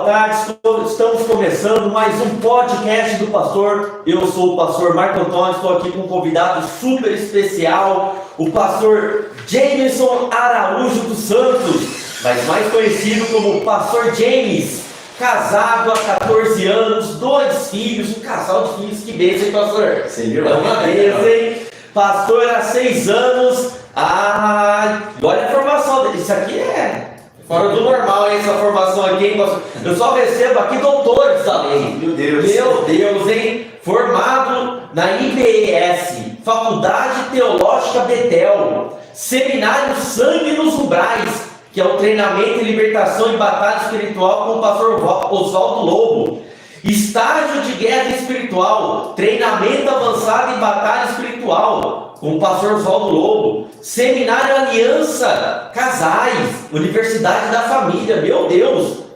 tarde, estamos começando mais um podcast do pastor. Eu sou o pastor Marco Antônio, estou aqui com um convidado super especial, o pastor Jameson Araújo dos Santos, mas mais conhecido como pastor James, casado há 14 anos, 2 filhos, um casal de filhos, que bênção, hein, pastor? Você viu? É uma bênção, hein? Pastor há 6 anos, olha a formação dele, isso aqui é fora do normal, hein, essa formação aqui, hein, pastor? Eu só recebo aqui doutores também. Meu Deus. Meu Deus, hein? Formado na IBES, Faculdade Teológica Betel, Seminário Sangue nos Umbrais, que é o treinamento em libertação e batalha espiritual com o pastor Oswaldo Lobo. Estágio de guerra espiritual, treinamento avançado em batalha espiritual com o pastor Oswaldo Lobo. Seminário Aliança Casais, Universidade da Família, meu Deus.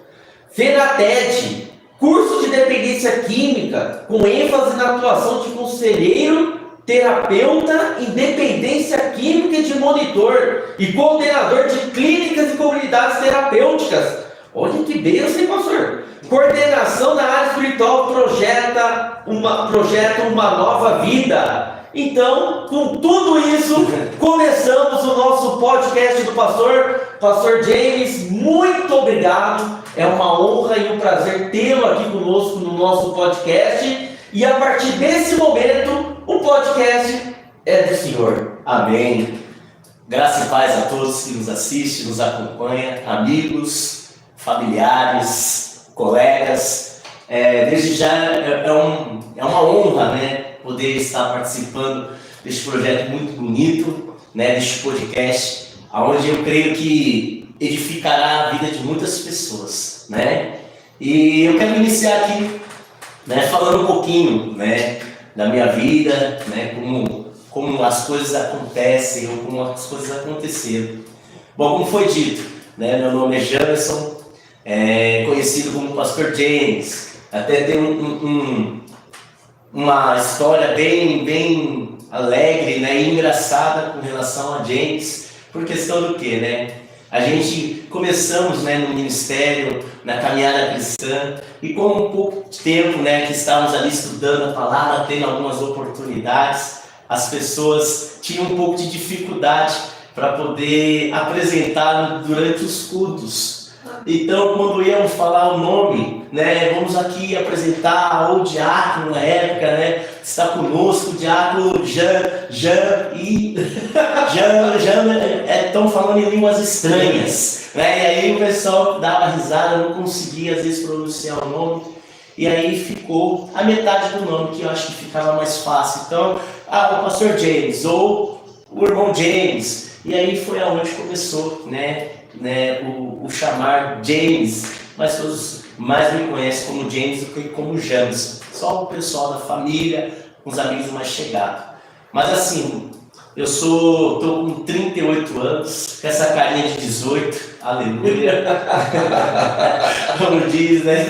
FENATED, curso de dependência química, com ênfase na atuação de conselheiro, terapeuta em dependência química e de monitor e coordenador de clínicas e comunidades terapêuticas. Olha que bênção, hein, pastor? Coordenação na área espiritual, projeta uma nova vida. Então, com tudo isso, começamos o nosso podcast do pastor James. Muito obrigado, é uma honra e um prazer tê-lo aqui conosco no nosso podcast. E a partir desse momento, o podcast é do Senhor. Amém. Graça e paz a todos que nos assistem, nos acompanham, amigos, familiares, colegas. Desde já é uma honra, né, poder estar participando deste projeto muito bonito, né, deste podcast, onde eu creio que edificará a vida de muitas pessoas, né? E eu quero iniciar aqui, né, falando um pouquinho, né, da minha vida, né, como as coisas acontecem ou como as coisas aconteceram. Bom, como foi dito, né, meu nome é Jameson, conhecido como Pastor James. Até tem uma história bem alegre, né, e engraçada com relação a James, por questão do quê, né? A gente começamos, né, no ministério, na caminhada cristã, e com um pouco de tempo, né, que estávamos ali estudando a palavra, tendo algumas oportunidades, as pessoas tinham um pouco de dificuldade para poder apresentar durante os cultos. Então, quando íamos falar o nome, né, vamos aqui apresentar o diácono na época, né, está conosco o diácono Jean, estão falando em línguas estranhas, né, e aí o pessoal dava risada, não conseguia às vezes pronunciar o nome, e aí ficou a metade do nome, que eu acho que ficava mais fácil. Então, o pastor James, ou o irmão James, e aí foi aonde começou, né, o chamar James, mas todos mais me conhecem como James do que como James, só o pessoal da família, os amigos mais chegados. Mas assim, eu estou com 38 anos, com essa carinha de 18, aleluia, como diz, né,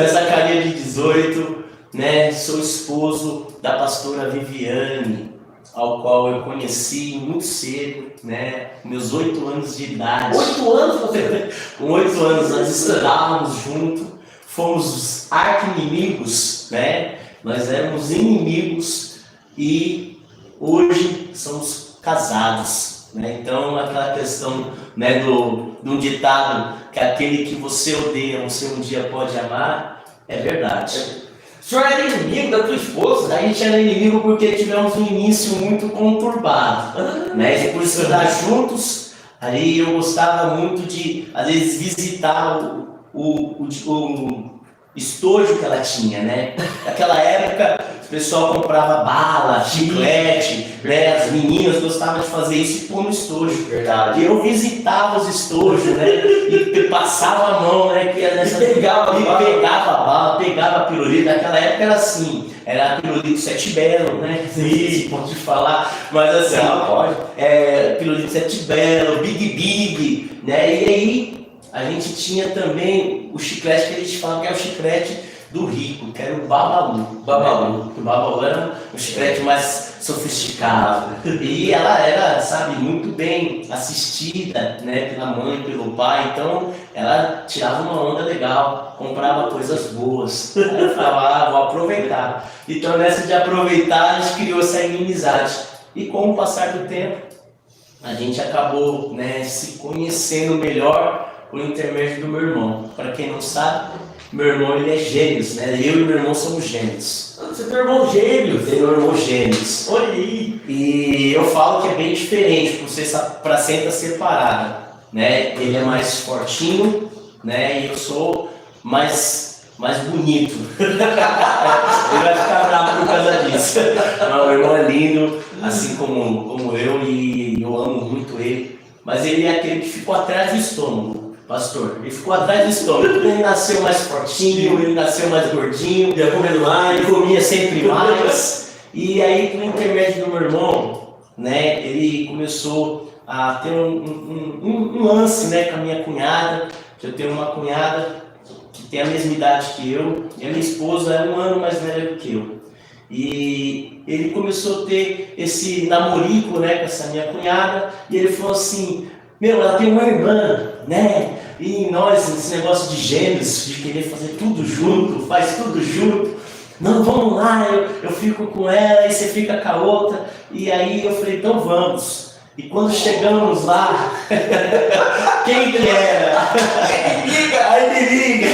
essa carinha de 18, né, sou esposo da pastora Viviane, ao qual eu conheci muito cedo, né, meus 8 anos de idade. 8 anos você? Com 8 anos nós estudávamos juntos, fomos arqui-inimigos, né, nós éramos inimigos e hoje somos casados, né, então aquela questão, né, de um ditado que aquele que você odeia, você um dia pode amar, é verdade. O senhor era inimigo da tua esposa? A gente era inimigo porque tivemos um início muito conturbado, né? E por estudar juntos, aí eu gostava muito de, às vezes, visitar o estojo que ela tinha, né? Naquela época, o pessoal comprava bala, chiclete, né? As meninas gostavam de fazer isso e pôr no estojo. Verdade. E eu visitava os estojos, né? E passava a mão, né? Pegava a bala, pegava a pirulito. Naquela época era assim, era pirulito Sete Belo, né? Sim, pode falar, mas assim, pode. Pirulito Sete Belo, Big, né? E aí a gente tinha também o chiclete que a gente fala que é o chiclete do rico, que era o Babalu. Babalu. O Babalu era um chiclete mais sofisticado. E ela era, sabe, muito bem assistida, né, pela mãe, pelo pai. Então, ela tirava uma onda legal, comprava coisas boas. Aí eu falava, vou aproveitar. Então, nessa de aproveitar, a gente criou essa inimizade. E com o passar do tempo, a gente acabou, né, se conhecendo melhor por intermédio do meu irmão. Para quem não sabe, meu irmão ele é gêmeos, né? Eu e meu irmão somos gêmeos. Você tem irmão gêmeos? Tem meu irmão gêmeos. Olha aí. E eu falo que é bem diferente, por ser placenta separada, né? Ele é mais fortinho, né? E eu sou mais bonito. Ele vai ficar bravo por causa disso. Mas meu irmão é lindo, assim como eu, e eu amo muito ele. Mas ele é aquele que ficou atrás do estômago, pastor. Ele ficou atrás do estômago. Ele nasceu mais fortinho, ele nasceu mais gordinho. Ia comendo mais. Ele comia sempre mais. E aí, por intermédio do meu irmão, né, ele começou a ter um lance, né, com a minha cunhada. Que eu tenho uma cunhada que tem a mesma idade que eu. E a minha esposa é 1 ano mais velha do que eu. E ele começou a ter esse namorico, né, com essa minha cunhada, e ele falou assim, meu, ela tem uma irmã, né, e nós, esse negócio de gêmeos, de querer fazer tudo junto, faz tudo junto, não, vamos lá, eu fico com ela, e você fica com a outra, e aí eu falei, então vamos. E quando chegamos lá, quem que era? Aí me liga.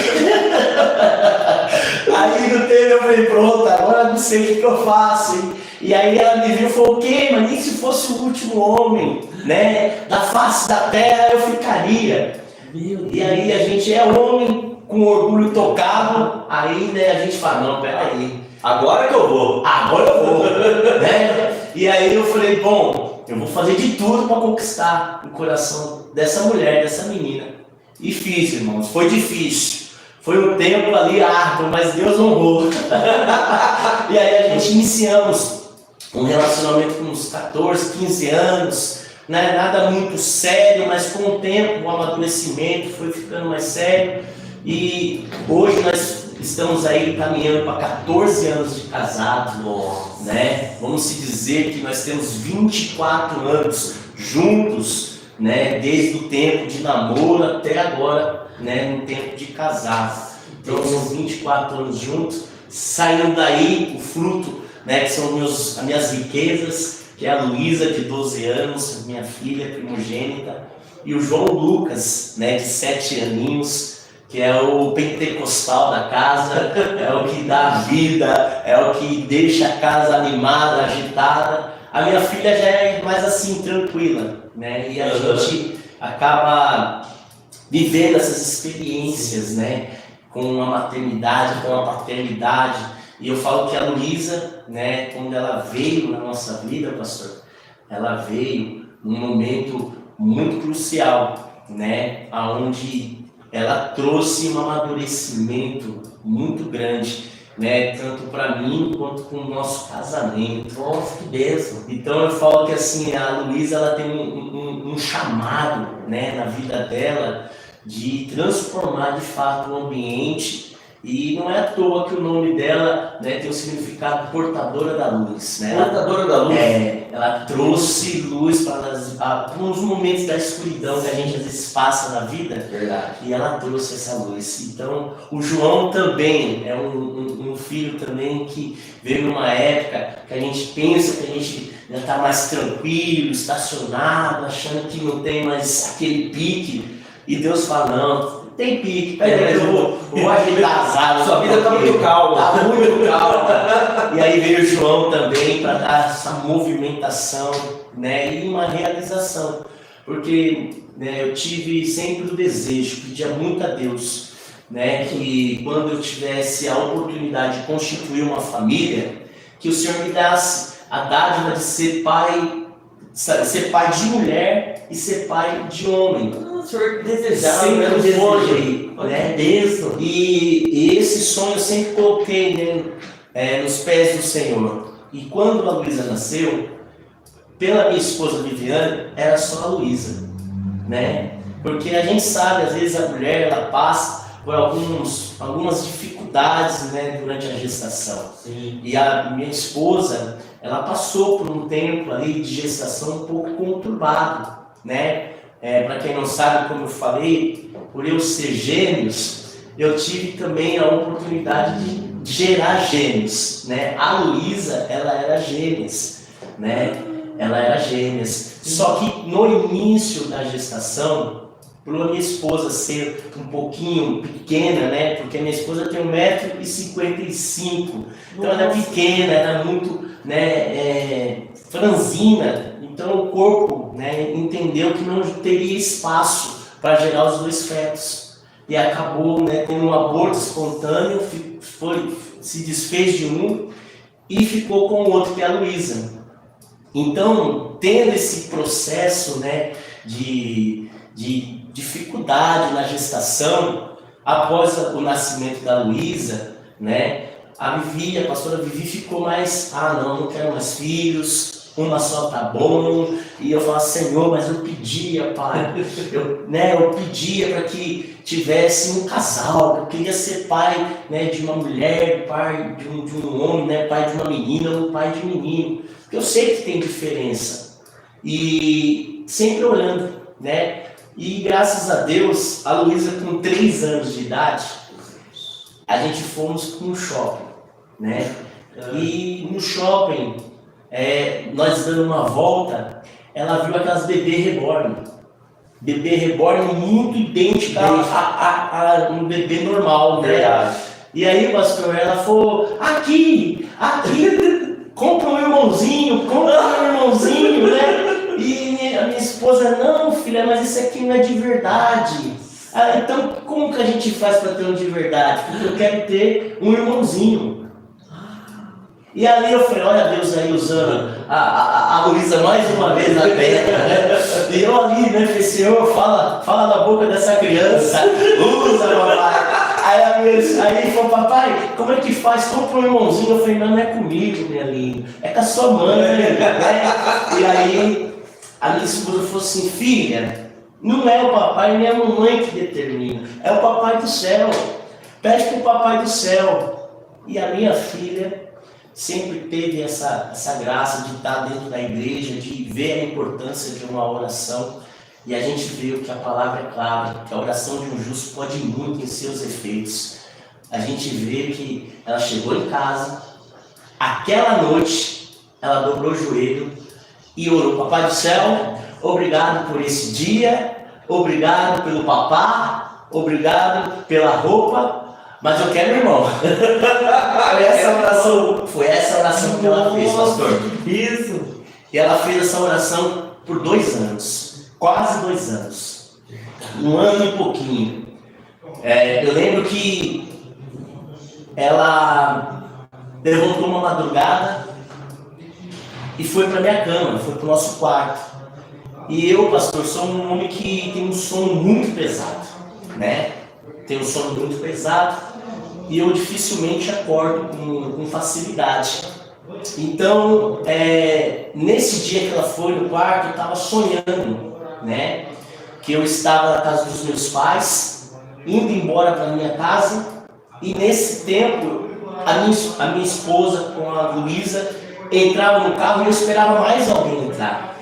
Aí no tempo eu falei, pronto, agora não sei o que eu faço. Hein? E aí ela me viu e falou, ok, mas nem se fosse o último homem, né, da face da terra eu ficaria. E aí a gente é homem com orgulho tocado, aí né, a gente fala, não, peraí. Agora que eu vou. Agora eu vou. Né? E aí eu falei, bom, eu vou fazer de tudo para conquistar o coração dessa mulher, dessa menina. E fiz, irmãos, foi difícil. Foi um tempo ali árduo, mas Deus honrou. E aí a gente iniciamos um relacionamento com uns 14, 15 anos, né? Nada muito sério, mas com o tempo, o amadurecimento foi ficando mais sério. E hoje nós estamos aí caminhando para 14 anos de casado, né? Vamos se dizer que nós temos 24 anos juntos, né? Desde o tempo de namoro até agora, né? No tempo de casado. Então são 24 anos juntos, saindo daí o fruto, né? Que são as minhas riquezas, que é a Luísa de 12 anos, minha filha primogênita, e o João Lucas, né? De 7 aninhos, que é o pentecostal da casa, é o que dá vida, é o que deixa a casa animada, agitada. A minha filha já é mais assim, tranquila, né? E a gente acaba vivendo essas experiências, né? Com a maternidade, com a paternidade. E eu falo que a Luísa, né? Quando ela veio na nossa vida, pastor, ela veio num momento muito crucial, né? Onde ela trouxe um amadurecimento muito grande, né? Tanto para mim quanto com o nosso casamento. Nossa, que bênção. Então eu falo que assim, a Luísa ela tem um chamado, né, na vida dela de transformar de fato o ambiente. E não é à toa que o nome dela, né, tem o significado portadora da luz, né? Portadora da luz. Ela trouxe luz para uns momentos da escuridão que a gente às vezes passa na vida. Verdade. E ela trouxe essa luz. Então, o João também é um filho também que veio numa época que a gente pensa que a gente já está mais tranquilo, estacionado, achando que não tem mais aquele pique. E Deus fala, não, tem pique, eu vou agitar as águas. Sua vida está muito calma. Está muito calma. E aí veio o João também para dar essa movimentação, né, e uma realização. Porque, né, eu tive sempre o desejo, pedia muito a Deus, né, que quando eu tivesse a oportunidade de constituir uma família, que o Senhor me desse a dádiva de ser pai de mulher e ser pai de homem. O Senhor desejava, sempre eu desejei, né? E esse sonho eu sempre coloquei, né, nos pés do Senhor. E quando a Luísa nasceu, pela minha esposa Viviane, era só a Luísa, né? Porque a gente sabe, às vezes a mulher ela passa por algumas dificuldades, né, durante a gestação. Sim. E a minha esposa, ela passou por um tempo ali de gestação um pouco conturbado, né? Para quem não sabe, como eu falei, por eu ser gêmeos, eu tive também a oportunidade de gerar gêmeos, né? A Luísa, ela era gêmeas, né? Ela era gêmeas. Só que no início da gestação, por a minha esposa ser um pouquinho pequena, né? Porque a minha esposa tem 1,55 m, então ela é pequena, ela é muito, né, franzina, então o corpo, né, entendeu que não teria espaço para gerar os dois fetos. E acabou, né, tendo um aborto espontâneo, se desfez de um e ficou com o outro, que é a Luísa. Então, tendo esse processo, né, de dificuldade na gestação, após o nascimento da Luísa, né, a pastora Vivi ficou mais, não quero mais filhos, uma só tá bom. E eu falava, Senhor, mas eu pedia, Pai, eu pedia para que tivesse um casal, eu queria ser pai, né, de uma mulher, pai de um homem, né, pai de uma menina ou pai de um menino. Porque eu sei que tem diferença. E sempre orando, né? E graças a Deus, a Luísa com 3 anos de idade, a gente fomos para um shopping, né? E no shopping, nós dando uma volta, ela viu aquelas bebê reborn. Bebê reborn muito idêntica a um bebê normal, né? Verdade. E aí, pastor, ela falou, aqui, compra um irmãozinho, né? E a minha esposa, não, filha, mas isso aqui não é de verdade. Então, como que a gente faz para ter um de verdade? Porque eu quero ter um irmãozinho. E ali eu falei, olha Deus aí usando a Luísa mais uma vez na terra, né? E eu ali, né, falei, Senhor, fala da boca dessa criança, usa, papai. Aí falou, papai, como é que faz? Compra um irmãozinho. Eu falei, não é comigo, minha linda, é com a sua mãe, né? E aí a minha esposa falou assim, filha, não é o papai nem a mamãe que determina, é o papai do céu. Pede para o papai do céu. E a minha filha sempre teve essa graça de estar dentro da igreja, de ver a importância de uma oração. E a gente viu que a palavra é clara, que a oração de um justo pode muito em seus efeitos. A gente vê que ela chegou em casa, aquela noite, ela dobrou o joelho e orou, papai do céu, obrigado por esse dia, obrigado pelo papá, obrigado pela roupa, mas eu quero irmão. Foi essa oração que ela fez, pastor. Isso. E ela fez essa oração por 2 anos, quase 2 anos, 1 ano e pouquinho. Eu lembro que ela levantou uma madrugada e foi para minha cama, foi para o nosso quarto. E eu, pastor, sou um homem que tem um sono muito pesado, né? Tenho um sono muito pesado e eu dificilmente acordo com facilidade. Então, nesse dia que ela foi no quarto, eu estava sonhando, né? Que eu estava na casa dos meus pais, indo embora para minha casa, e nesse tempo, a minha esposa com a Luísa entrava no carro e eu esperava mais alguém entrar,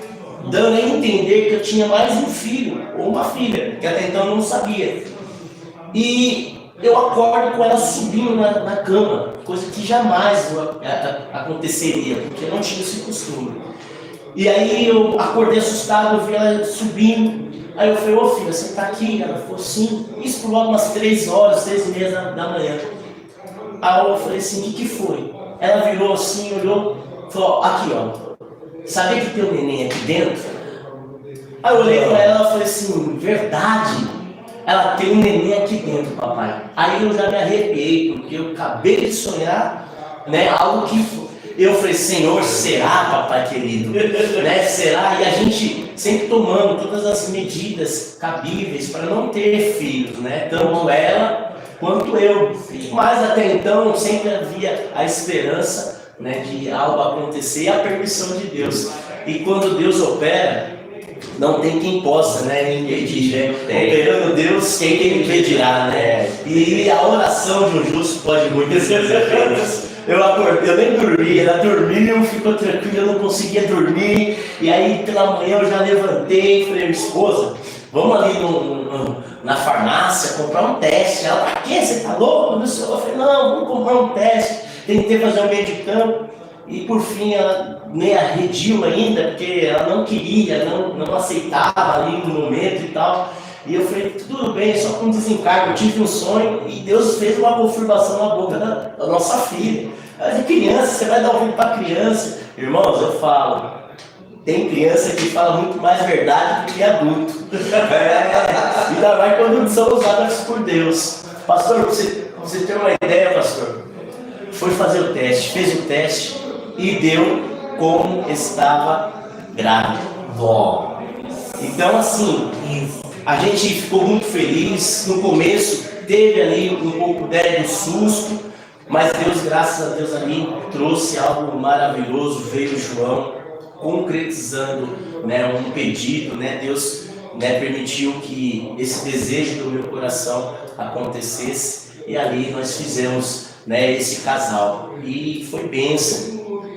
dando a entender que eu tinha mais um filho ou uma filha, que até então eu não sabia. E eu acordo com ela subindo na cama, coisa que jamais aconteceria, porque eu não tinha esse costume. E aí eu acordei assustado, eu vi ela subindo. Aí eu falei, ô filha, você tá aqui? Ela falou, sim. Isso por logo umas 3 horas, 3h30 da manhã. Aí eu falei assim, o que foi? Ela virou assim, olhou, falou, aqui ó, sabia que tem um neném aqui dentro? Aí eu olhei pra ela e falei assim, verdade? Ela tem um neném aqui dentro, papai. Aí eu já me arrepiei, porque eu acabei de sonhar, né, algo que eu falei, Senhor, será, papai querido? Né, será? E a gente sempre tomando todas as medidas cabíveis para não ter filhos, né? Tanto ela quanto eu. Mas até então sempre havia a esperança, né, de algo acontecer e a permissão de Deus. E quando Deus opera, não tem quem possa, né, me impedir, né? Operando Deus, quem me impedirá, né? E a oração de um justo pode muitas vezes. Eu acordei, eu nem dormi, ela dormiu, ficou tranquila, eu não conseguia dormir, e aí pela manhã eu já levantei, falei, esposa, vamos ali na farmácia comprar um teste. Ela, pra quê? Você tá louco? Eu falei, não, vamos comprar um teste, tentei fazer um meio de campo, e por fim ela nem arrediu ainda, porque ela não queria, não aceitava ali no momento e tal. E eu falei, tudo bem, só com desencargo, eu tive um sonho e Deus fez uma confirmação na boca da nossa filha. Ela de criança, você vai dar ouvido para criança. Irmãos, eu falo, tem criança que fala muito mais verdade do que adulto. Ainda mais quando são usadas por Deus. Pastor, você ter uma ideia, pastor, foi fazer o teste, fez o teste e deu como estava grávida. Bom. Então assim, a gente ficou muito feliz. No começo teve ali um pouco do susto, mas Deus, graças a Deus, ali trouxe algo maravilhoso. Veio João concretizando, né, um pedido, né? Deus, né, permitiu que esse desejo do meu coração acontecesse e ali nós fizemos, né, esse casal e foi bênção.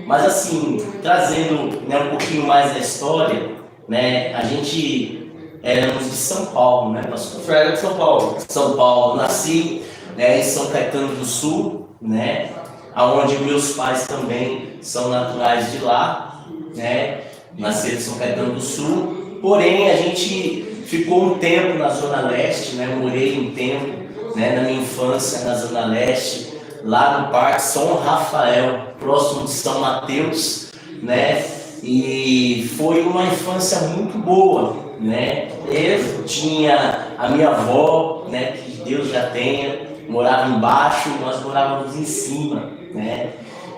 Mas assim, trazendo, né, um pouquinho mais da história, né, a gente éramos de São Paulo, né, pastor? Eu era de São Paulo. São Paulo, nasci, né, em São Caetano do Sul, né, aonde meus pais também são naturais de lá, né, nasceram em São Caetano do Sul. Porém, a gente ficou um tempo na Zona Leste, né, morei um tempo, né, na minha infância na Zona Leste, lá no Parque São Rafael, próximo de São Mateus, né, e foi uma infância muito boa, né. Eu tinha a minha avó, né, que Deus já tenha, morava embaixo, nós morávamos em cima, né.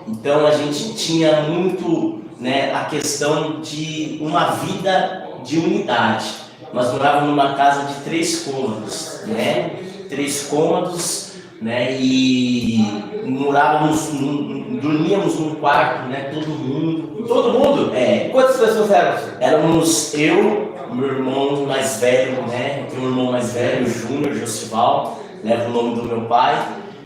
Então a gente tinha muito, né, a questão de uma vida de unidade. Nós morávamos numa casa de 3 cômodos, né, 3 cômodos, né, e dormíamos num quarto, né, todo mundo. Todo mundo? É. Quantas pessoas eram? Éramos eu, meu irmão mais velho, né, meu irmão mais velho, Júnior Josival, leva o nome do meu pai,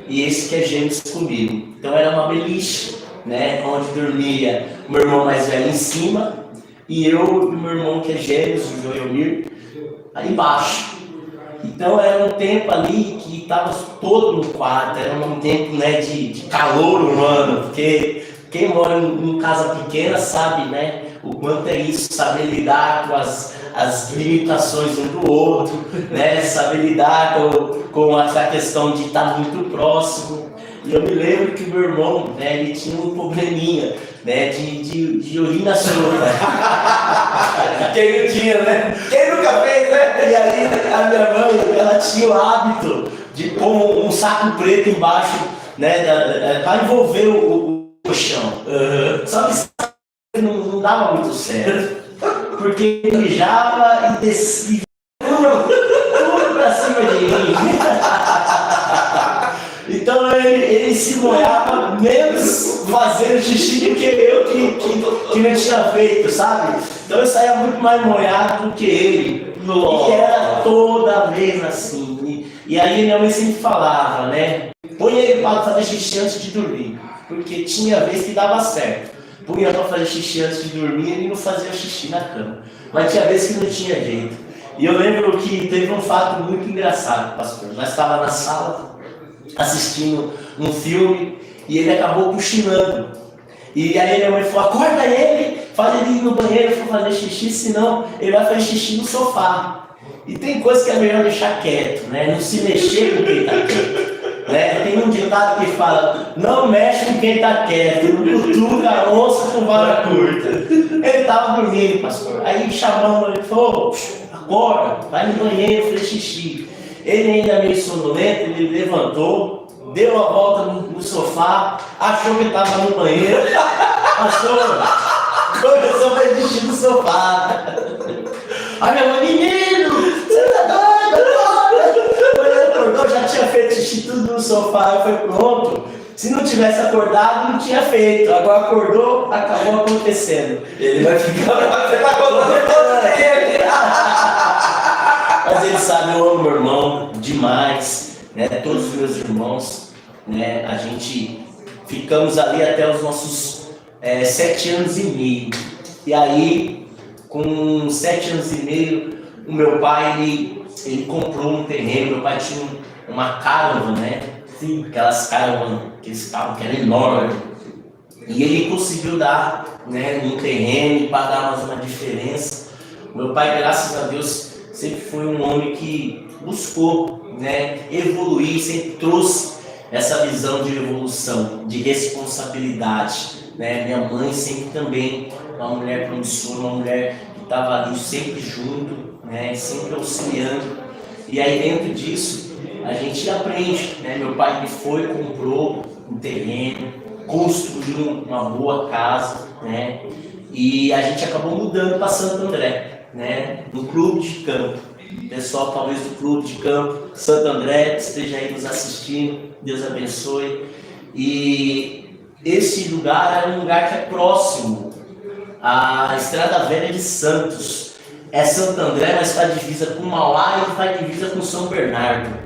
e esse que é gêmeos comigo. Então era uma beliche, né, onde dormia meu irmão mais velho em cima, e eu e meu irmão que é gêmeos, o Joelmir, aí embaixo. Então era um tempo ali que estava todo no quarto, era um tempo, né, de calor humano, porque quem mora em casa pequena sabe, né, o quanto é isso, saber lidar com as limitações um do outro, né, saber lidar com essa questão de estar muito próximo. E eu me lembro que meu irmão, né, ele tinha um probleminha, né, de urina solta. Quem não tinha, né? Quem nunca fez, né? E aí a minha mãe, ela tinha o hábito de pôr um saco preto embaixo, né, para envolver o chão. Só que não dava muito certo, porque ele mijava e descia tudo pra cima de mim. Então ele se molhava menos fazendo xixi do que eu que não tinha feito, sabe? Então eu saía muito mais molhado do que ele. Nossa. E era toda vez assim. E aí minha mãe sempre falava, né? Põe ele para fazer xixi antes de dormir. Porque tinha vez que dava certo. Punha para fazer xixi antes de dormir e ele não fazia xixi na cama. Mas tinha vez que não tinha jeito. E eu lembro que teve um fato muito engraçado, pastor. Nós estávamos na sala assistindo um filme e ele acabou cochilando. E aí minha mãe falou, acorda ele, faz ele ir no banheiro para fazer xixi, senão ele vai fazer xixi no sofá. E tem coisa que é melhor deixar quieto, né? Não se mexer com quem está quieto, né? Tem um ditado que fala, não mexe com quem está quieto, não cutuca a onça com vara curta. Ele estava dormindo, pastor. Aí chamamos ele, falou, acorda, vai no banheiro fazer xixi. Ele ainda meio sonolento, ele levantou, deu a volta no sofá, achou que estava no banheiro, começou a fazer xixi no sofá. Aí minha mãe, menino, você tá doido, acorda! Quando ele acordou, já tinha feito xixi tudo no sofá, eu falei, pronto, Se não tivesse acordado, não tinha feito. Agora acordou, acabou acontecendo. Ele vai ficar bravo, você tá contando todo ele. Mas ele sabe, eu amo meu irmão demais, né? Todos os meus irmãos, né? A gente ficamos ali até os nossos 7 anos e meio. E aí, com 7 anos e meio, o meu pai, ele comprou um terreno. Meu pai tinha uma caravan, né? Sim, aquelas caravan, aqueles carros que eram enormes. E ele conseguiu dar, né, um terreno e pagar mais uma diferença. Meu pai, graças a Deus, sempre foi um homem que buscou, né, evoluir, sempre trouxe essa visão de evolução, de responsabilidade, né? Minha mãe sempre também, uma mulher promissora, uma mulher que estava ali sempre junto, né, sempre auxiliando. E aí dentro disso a gente aprende, né? Meu pai ele foi, comprou um terreno, construiu uma boa casa, né? E a gente acabou mudando para Santo André, né? No clube de campo. Pessoal, talvez do clube de campo Santo André esteja aí nos assistindo, Deus abençoe. E esse lugar é um lugar que é próximo à Estrada Velha de Santos. É Santo André, mas está divisa com Mauá e está divisa com São Bernardo.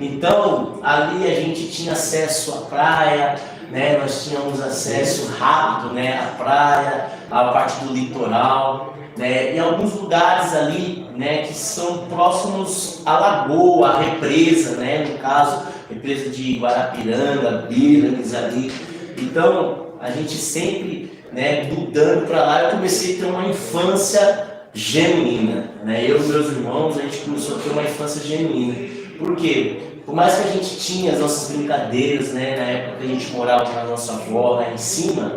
Então, ali a gente tinha acesso à praia, né? Nós tínhamos acesso rápido, né? À praia, à parte do litoral, né? E alguns lugares ali, né? Que são próximos à lagoa, à represa, né? No caso, represa de Guarapiranga, Biranes ali. Então, a gente sempre, né? Mudando para lá, eu comecei a ter uma infância genuína, né? Eu e meus irmãos, a gente começou a ter uma infância genuína. Por quê? Por mais que a gente tinha as nossas brincadeiras, né, na época que a gente morava com a nossa avó lá em cima,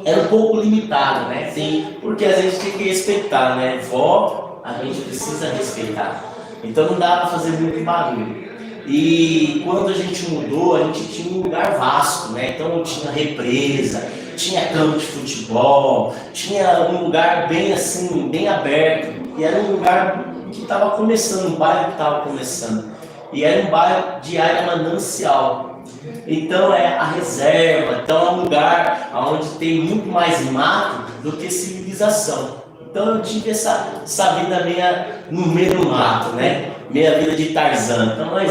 era um pouco limitado, né? Sim. Porque a gente tem que respeitar, né? Vó, a gente precisa respeitar. Então não dá para fazer muito barulho. E quando a gente mudou, a gente tinha um lugar vasto, né? Então tinha represa, tinha campo de futebol, tinha um lugar bem assim, bem aberto. E era um lugar que estava começando, um bairro que estava começando. E era um bairro de área manancial. Então é a reserva, então é um lugar onde tem muito mais mato do que civilização. Então eu tive essa vida meia no meio do mato, né? Meia vida de Tarzan. Então nós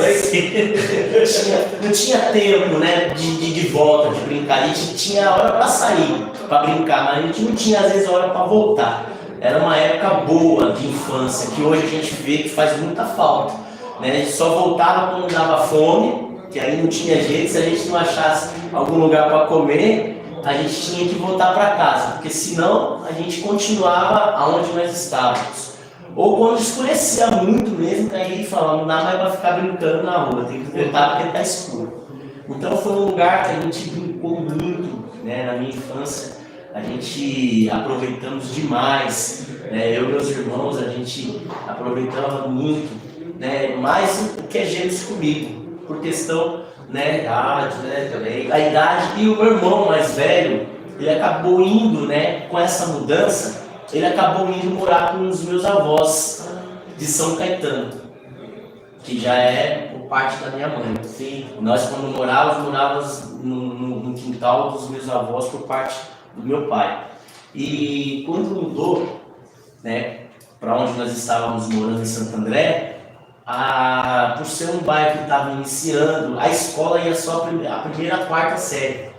não tinha tempo, né, de volta, de brincar. A gente tinha hora para sair, para brincar, mas a gente não tinha às vezes hora para voltar. Era uma época boa de infância, que hoje a gente vê que faz muita falta. Né? A gente só voltava quando dava fome, que aí não tinha jeito. Se a gente não achasse algum lugar para comer, a gente tinha que voltar para casa, porque senão a gente continuava aonde nós estávamos. Ou quando escurecia muito mesmo, aí falava, não dá mais para ficar brincando na rua, tem que voltar porque está escuro. Então foi um lugar que a gente brincou muito, né? Na minha infância. A gente aproveitamos demais, né? Eu e meus irmãos, a gente aproveitava muito, né? Mais o que é gêmeos comigo, por questão, né? Idade, né? Também. A idade. E o meu irmão mais velho, ele acabou indo, né? Com essa mudança, ele acabou indo morar com os meus avós de São Caetano, que já é por parte da minha mãe. Sim. Nós quando morávamos no quintal dos meus avós por parte do meu pai. E quando mudou, né? Para onde nós estávamos morando em Santo André, por ser um bairro que estava iniciando, a escola ia só a primeira a quarta série.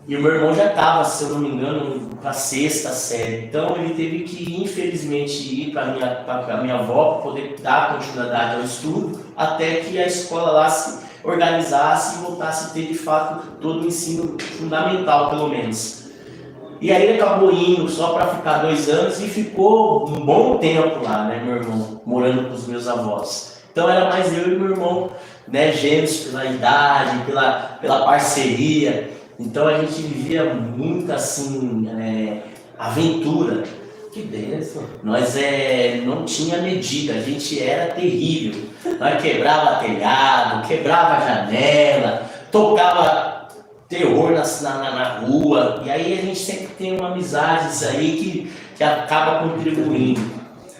E o meu irmão já estava, se eu não me engano, para a sexta série. Então ele teve que, infelizmente, ir para a minha avó para poder dar continuidade ao estudo, até que a escola lá se organizasse e voltasse a ter, de fato, todo o ensino fundamental, pelo menos. E aí ele acabou indo só para ficar 2 anos e ficou um bom tempo lá, né, meu irmão, morando com os meus avós. Então era mais eu e meu irmão, né, gêmeos pela idade, pela parceria. Então a gente vivia muito assim, aventura. Que bênção. Nós não tinha medida, a gente era terrível. Nós quebrava telhado, quebrava janela, tocava terror na rua. E aí a gente sempre tem uma amizade isso aí que acaba contribuindo.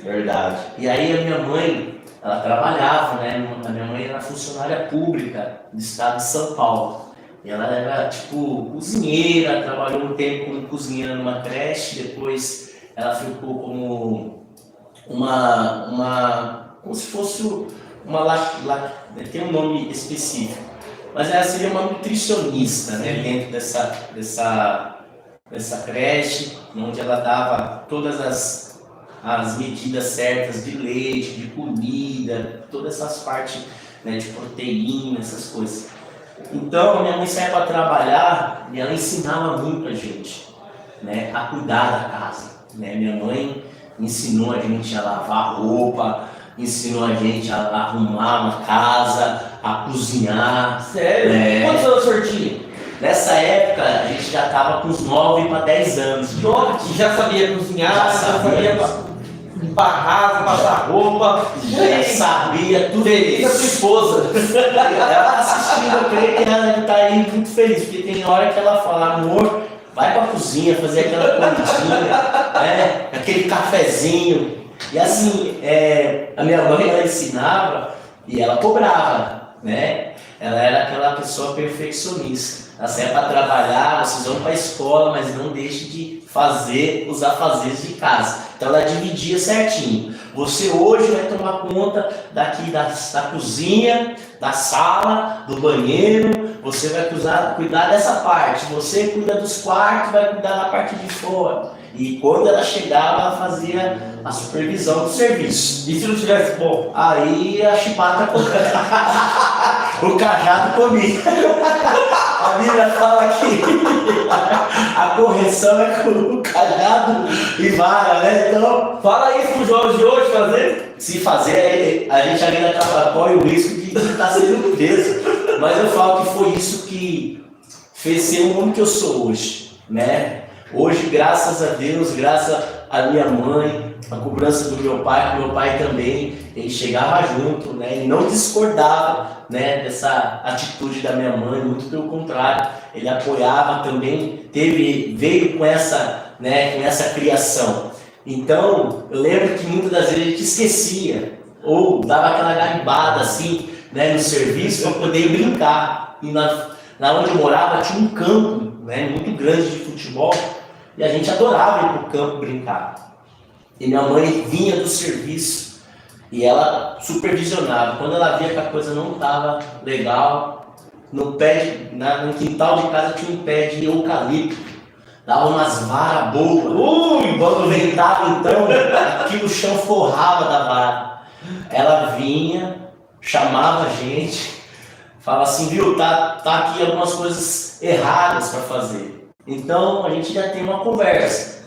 Verdade. E aí a minha mãe, ela trabalhava, né? A minha mãe era funcionária pública do estado de São Paulo. E ela era tipo cozinheira, trabalhou um tempo como cozinheira numa creche, depois ela ficou como como se fosse tem um nome específico, mas ela seria uma nutricionista, né, dentro dessa creche, onde ela dava todas as medidas certas de leite, de comida, todas essas partes, né, de proteína, essas coisas. Então, a minha mãe saía para trabalhar e ela ensinava muito a gente, né, a cuidar da casa. Né? Minha mãe ensinou a gente a lavar roupa, ensinou a gente a arrumar uma casa, a cozinhar. Sério? Né? Quantos anos o senhor tinha? Nessa época, a gente já estava com uns 9 para 10 anos. Já sabia cozinhar, Já já sabia. sabia limpar a casa, passar roupa. Já sabia tudo Feliz a sua isso. esposa. Ela tá assistindo, eu creio que ela deve estar aí muito feliz, porque tem hora que ela fala, amor, vai pra cozinha fazer aquela comidinha, né? Aquele cafezinho. E assim, a minha mãe ela ensinava e ela cobrava, né? Ela era aquela pessoa perfeccionista. Ela saia para trabalhar, vocês vão para a escola, mas não deixe de fazer os afazeres de casa. Então ela dividia certinho. Você hoje vai tomar conta daqui da cozinha, da sala, do banheiro, você vai cuidar dessa parte. Você cuida dos quartos, vai cuidar da parte de fora. E quando ela chegava, ela fazia a supervisão do serviço. E se não tivesse bom? Aí a chibata comia. O cajado comia. A Bíblia fala que a correção é com o cajado e vara, né? Então, fala isso para os jovens de hoje fazer. Se fazer, a gente ainda corre o risco de estar sendo preso. Mas eu falo que foi isso que fez ser o homem que eu sou hoje, né? Hoje, graças a Deus, graças à minha mãe, a cobrança do meu pai também, ele chegava junto, né? E não discordava, né, dessa atitude da minha mãe, muito pelo contrário, ele apoiava também, veio com essa, né, com essa criação. Então, eu lembro que muitas das vezes a gente esquecia, ou dava aquela garimbada assim, né, no serviço para poder brincar. E na onde eu morava tinha um campo, né, muito grande de futebol, e a gente adorava ir para o campo brincar. E minha mãe vinha do serviço e ela supervisionava. Quando ela via que a coisa não estava legal, no quintal de casa tinha um pé de eucalipto, dava umas varas boas. Quando ventava, então, aqui o chão forrava da vara. Ela vinha, chamava a gente, falava assim, viu, tá aqui algumas coisas erradas para fazer. Então a gente já tem uma conversa.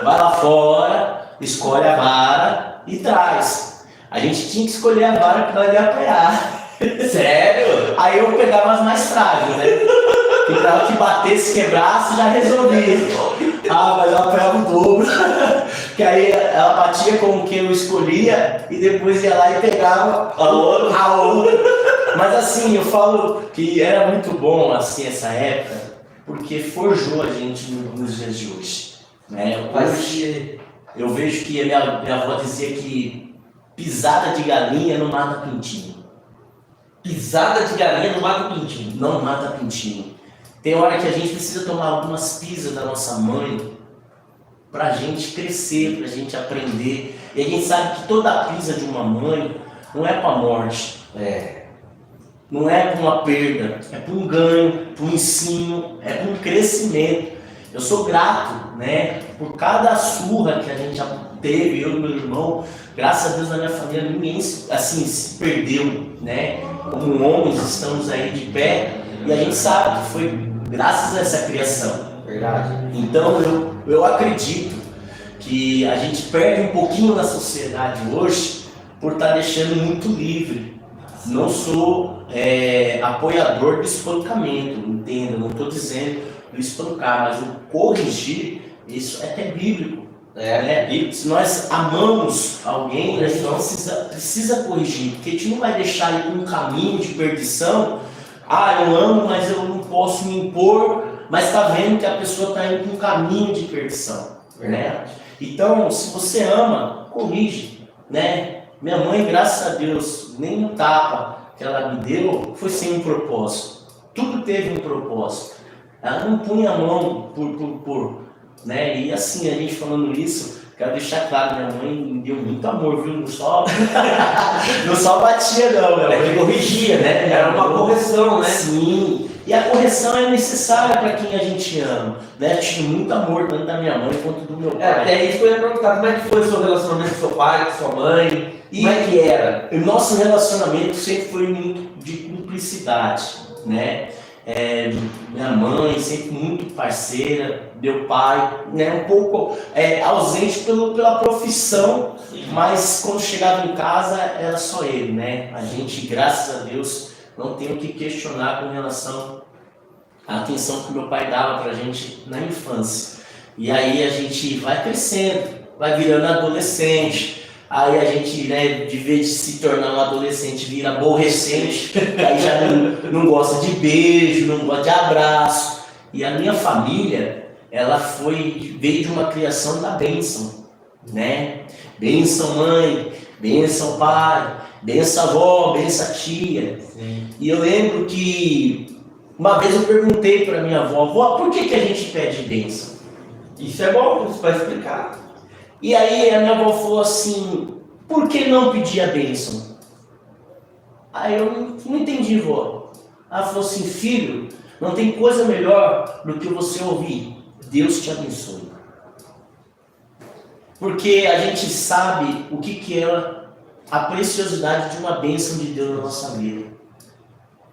Vai lá fora, escolhe a vara e traz. A gente tinha que escolher a vara que nós ia apoiar. Sério? Aí eu pegava as mais frágeis, né? Então que batesse, quebrasse, já resolvia. Mas eu apoiava o dobro. Que aí ela batia com o que eu escolhia e depois ia lá e pegava a outra. Mas assim, eu falo que era muito bom assim essa época, porque forjou a gente nos dias de hoje. Né? Hoje eu vejo que a minha avó dizia que pisada de galinha não mata pintinho. Pisada de galinha não mata pintinho. Não mata pintinho. Tem hora que a gente precisa tomar algumas pisas da nossa mãe pra gente crescer, pra gente aprender. E a gente sabe que toda pisa de uma mãe não é pra morte. Não é para uma perda, é para um ganho, para um ensino, é para um crescimento. Eu sou grato, né, por cada surra que a gente já teve, eu e meu irmão. Graças a Deus na minha família ninguém assim, se perdeu, né? Como homens estamos aí de pé e a gente sabe que foi graças a essa criação. Verdade. Então eu acredito que a gente perde um pouquinho na sociedade hoje por estar deixando muito livre. Não sou apoiador do espancamento, entenda, não estou dizendo do espancar, mas o corrigir, isso é até bíblico. Né? Se nós amamos alguém, a gente precisa corrigir, porque a gente não vai deixar ele por um caminho de perdição. Eu amo, mas eu não posso me impor, mas está vendo que a pessoa está indo por um caminho de perdição. Né? Então, se você ama, corrige. Né? Minha mãe, graças a Deus, nem um tapa que ela me deu foi sem um propósito. tudo teve um propósito. Ela não punha a mão né? E assim, a gente falando isso, quero deixar claro, minha mãe me deu muito amor, viu? Não só batia não, Ela que corrigia, né? Era uma correção, né? Sim, e a correção é necessária para quem a gente ama, né? Eu tive muito amor, tanto da minha mãe quanto do meu pai. Até isso que eu ia perguntar, como é que foi o seu relacionamento com seu pai, com sua mãe? Como é que era? O nosso relacionamento sempre foi muito de cumplicidade, né? Minha mãe sempre muito parceira, meu pai, né, um pouco ausente pela profissão, sim, mas quando chegava em casa era só ele, né? A gente, graças a Deus, não tem o que questionar com relação à atenção que meu pai dava pra gente na infância. E aí a gente vai crescendo, vai virando adolescente. Aí a gente, né, de vez de se tornar um adolescente, vira aborrecente, aí já não gosta de beijo, não gosta de abraço. E a minha família, ela veio de uma criação da bênção, né? Bênção mãe, bênção pai, bênção avó, bênção tia. Sim. E eu lembro que uma vez eu perguntei para minha avó, por que a gente pede bênção? Isso é bom, isso vai explicar. E aí a minha avó falou assim, por que não pedir a bênção? Aí eu não entendi, vó. Ela falou assim, filho, não tem coisa melhor do que você ouvir, Deus te abençoe. Porque a gente sabe o que é a preciosidade de uma bênção de Deus na nossa vida.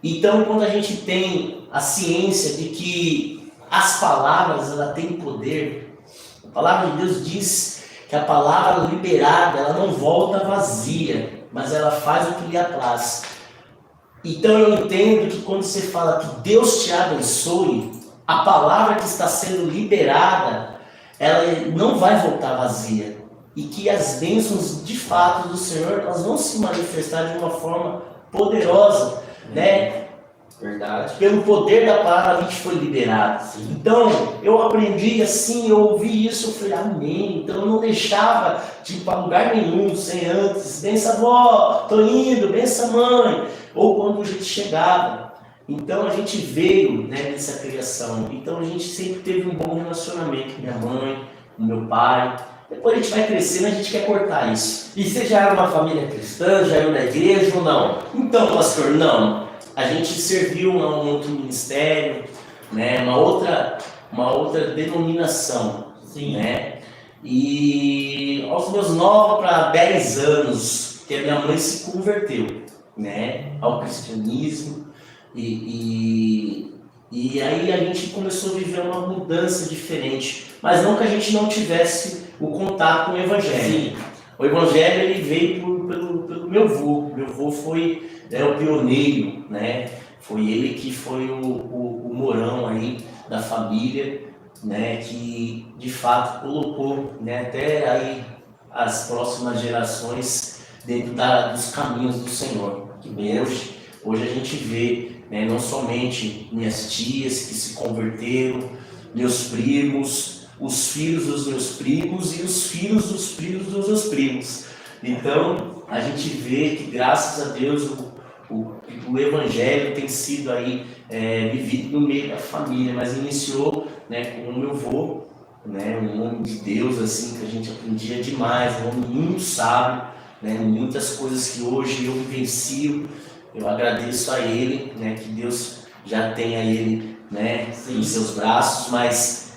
Então, quando a gente tem a ciência de que as palavras, ela têm poder, a palavra de Deus diz que a palavra liberada, ela não volta vazia, mas ela faz o que lhe apraz. Então eu entendo que quando você fala que Deus te abençoe, a palavra que está sendo liberada, ela não vai voltar vazia. E que as bênçãos de fato do Senhor, elas vão se manifestar de uma forma poderosa, né? Verdade. Pelo poder da palavra a gente foi liberado. Sim. Então, eu aprendi assim, eu ouvi isso, eu falei, amém. Então eu não deixava de ir para lugar nenhum sem antes, benção avó, tô indo, benção mãe. Ou quando a gente chegava. Então a gente veio, né, nessa criação. Então a gente sempre teve um bom relacionamento com minha mãe, com meu pai. Depois a gente vai crescendo, a gente quer cortar isso. E você já era uma família cristã, já era da igreja ou não? Então, pastor, não. A gente serviu a um outro ministério, né, uma outra denominação. Sim. Né? E aos meus 9 para 10 anos, que a minha mãe se converteu, né, ao cristianismo. E aí a gente começou a viver uma mudança diferente. Mas não que a gente não tivesse o contato com o Evangelho. Sim. O Evangelho ele veio pelo meu avô. Meu avô foi o pioneiro, né? Foi ele que foi o morão aí da família, né? Que de fato colocou, né, até aí as próximas gerações dentro dos caminhos do Senhor. Que hoje a gente vê, né, não somente minhas tias que se converteram, meus primos, os filhos dos meus primos e os filhos dos primos dos meus primos. Então a gente vê que graças a Deus o Evangelho tem sido aí vivido no meio da família, mas iniciou, né, com o meu avô, né, um homem de Deus assim que a gente aprendia demais, um homem muito sábio, né, muitas coisas que hoje eu vivencio. Eu agradeço a ele, né, que Deus já tenha ele, né, em seus braços, mas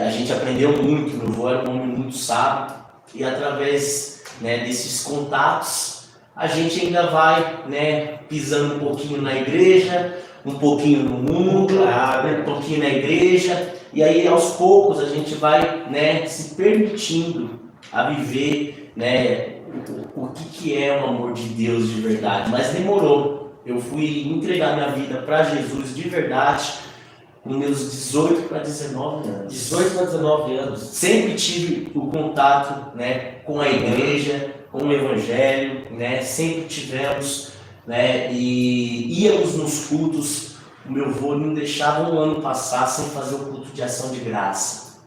a gente aprendeu muito. Meu avô era um homem muito sábio e através, né, desses contatos a gente ainda vai, né, pisando um pouquinho na igreja, um pouquinho no mundo, um pouquinho na igreja, e aí aos poucos a gente vai, né, se permitindo a viver, né, o que é o amor de Deus de verdade. Mas demorou. Eu fui entregar minha vida para Jesus de verdade com meus 18 para 19 anos. 18 para 19 anos. Sempre tive o contato, né, com a igreja, com o Evangelho, né, sempre tivemos, né, e íamos nos cultos. O meu avô não deixava um ano passar sem fazer o culto de ação de graça.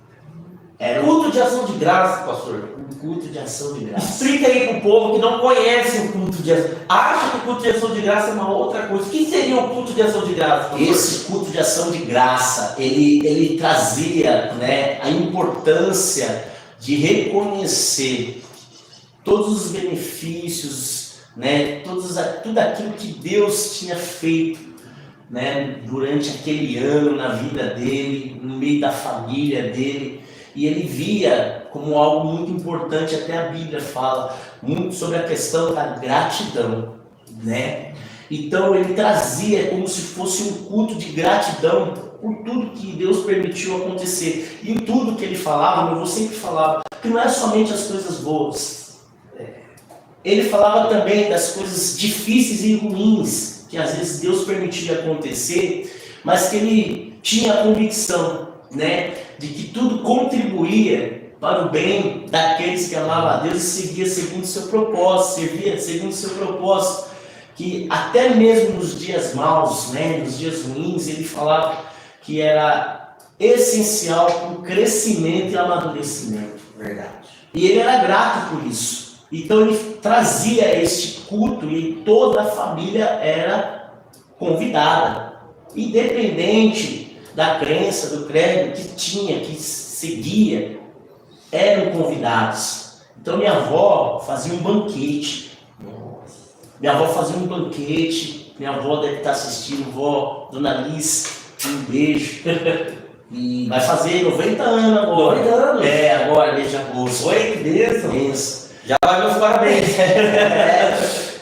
Era Culto de ação de graça, pastor. um culto de ação de graça. Explica aí pro povo que não conhece o culto de ação. Acha que o culto de ação de graça é uma outra coisa. O que seria o culto de ação de graça, pastor? Esse culto de ação de graça, ele trazia, né, a importância de reconhecer todos os benefícios, né, tudo aquilo que Deus tinha feito, né, durante aquele ano na vida dele, no meio da família dele. E ele via como algo muito importante, até a Bíblia fala muito sobre a questão da gratidão, né? Então ele trazia como se fosse um culto de gratidão por tudo que Deus permitiu acontecer. E em tudo que ele falava, eu vou sempre falar, que não é somente as coisas boas. Ele falava também das coisas difíceis e ruins, que às vezes Deus permitia acontecer, mas que ele tinha a convicção, né, de que tudo contribuía para o bem daqueles que amavam a Deus e seguia segundo o seu propósito, servia segundo o seu propósito, que até mesmo nos dias maus, né, nos dias ruins, ele falava que era essencial para o crescimento e amadurecimento. Verdade. E ele era grato por isso. Então ele trazia este culto e toda a família era convidada, independente da crença, do credo que tinha, que seguia, eram convidados. Então minha avó fazia um banquete. Minha avó fazia um banquete. Minha avó deve estar assistindo, vó, Dona Liz, um beijo. E vai fazer 90 anos agora. 90 anos? Agora, mês de agosto. Oi, que bênção. Pensa. Já vai meus parabéns.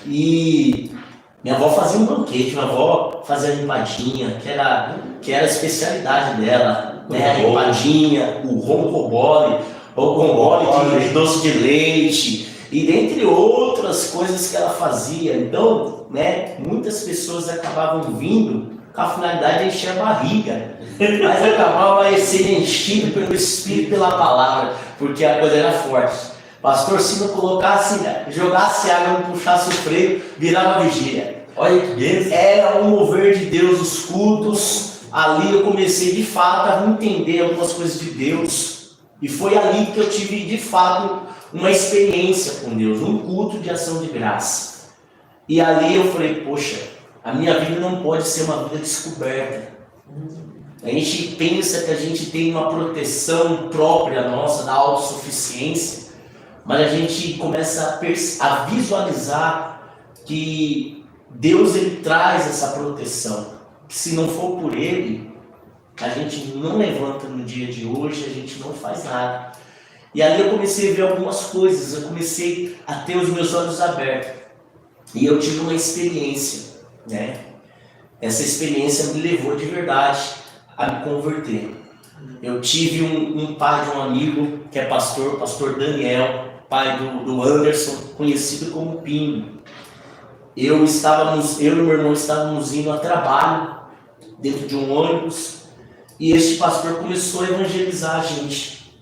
E minha avó fazia um banquete, minha avó fazia a empadinha, que era a especialidade dela, né? A empadinha, o roncobole de doce de leite, e dentre outras coisas que ela fazia. Então, né, muitas pessoas acabavam vindo com a finalidade de encher a barriga, mas acabava sendo enchido pelo Espírito, pela palavra, porque a coisa era forte. Pastor, se não colocasse, jogasse água, não puxasse o freio, virava vigília. Olha que bênção. Era um mover de Deus, os cultos. Ali eu comecei de fato a entender algumas coisas de Deus. E foi ali que eu tive de fato uma experiência com Deus, um culto de ação de graça. E ali eu falei, poxa, a minha vida não pode ser uma vida descoberta. A gente pensa que a gente tem uma proteção própria nossa, da autossuficiência, mas a gente começa a visualizar que Deus ele traz essa proteção, que se não for por Ele, a gente não levanta no dia de hoje, a gente não faz nada. E ali eu comecei a ver algumas coisas, eu comecei a ter os meus olhos abertos. E eu tive uma experiência, né? Essa experiência me levou de verdade a me converter. Eu tive um pai de um amigo que é pastor Daniel, pai do Anderson, conhecido como Pinho. Eu e meu irmão estávamos indo a trabalho, dentro de um ônibus, e este pastor começou a evangelizar a gente.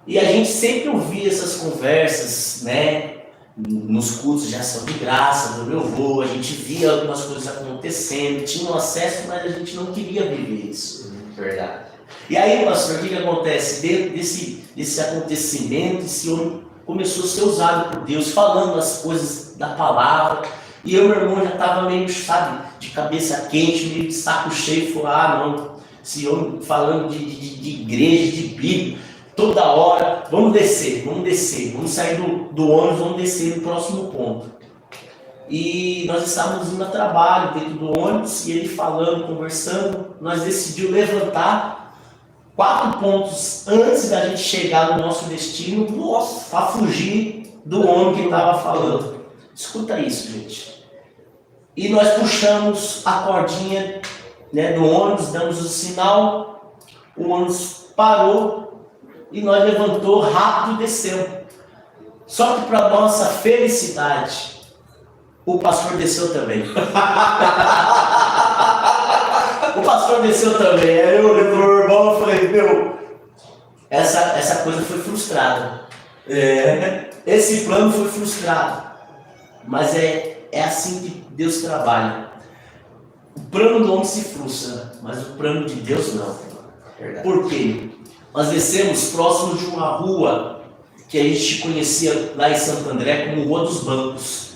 E a gente sempre ouvia essas conversas, né, nos cultos de ação de graça do meu avô, a gente via algumas coisas acontecendo, tinha acesso, mas a gente não queria viver isso. Verdade. E aí, pastor, o que acontece? Dentro desse acontecimento, esse homem começou a ser usado por Deus, falando as coisas da palavra, e eu, meu irmão, já estava meio, sabe, de cabeça quente, meio de saco cheio, falou, não, esse homem falando de igreja, de Bíblia, toda hora, vamos descer, vamos sair do ônibus, vamos descer no próximo ponto. E nós estávamos indo a trabalho dentro do ônibus, e ele falando, conversando, nós decidimos levantar 4 pontos antes da gente chegar no nosso destino, para fugir do homem que estava falando. Escuta isso, gente. E nós puxamos a cordinha, né, do ônibus, damos o sinal, o ônibus parou e nós levantou rápido e desceu. Só que para nossa felicidade, o pastor desceu também. O pastor desceu também. Aí eu olhei pro meu irmão e falei, essa coisa foi frustrada. Esse plano foi frustrado. Mas é assim que Deus trabalha. O plano do homem se frustra, mas o plano de Deus não. Verdade. Por quê? Nós descemos próximo de uma rua que a gente conhecia lá em Santo André como Rua dos Bancos.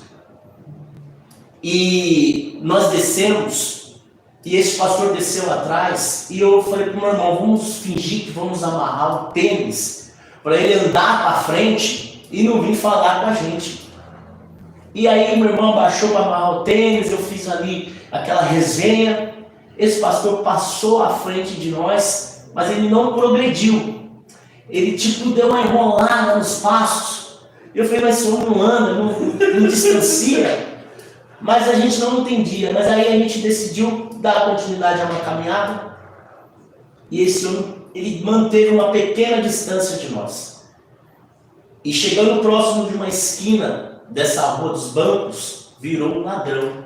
E nós descemos, e esse pastor desceu atrás, e eu falei para o meu irmão, vamos fingir que vamos amarrar o tênis, para ele andar para frente e não vir falar com a gente. E aí meu irmão abaixou para amarrar o tênis, eu fiz ali aquela resenha, esse pastor passou à frente de nós, mas ele não progrediu. Ele deu uma enrolada nos passos. Eu falei, mas esse homem não anda, não distancia. Mas a gente não entendia. Mas aí a gente decidiu dar continuidade a uma caminhada. E esse homem, ele manteve uma pequena distância de nós. E chegando próximo de uma esquina dessa Rua dos Bancos, virou um ladrão.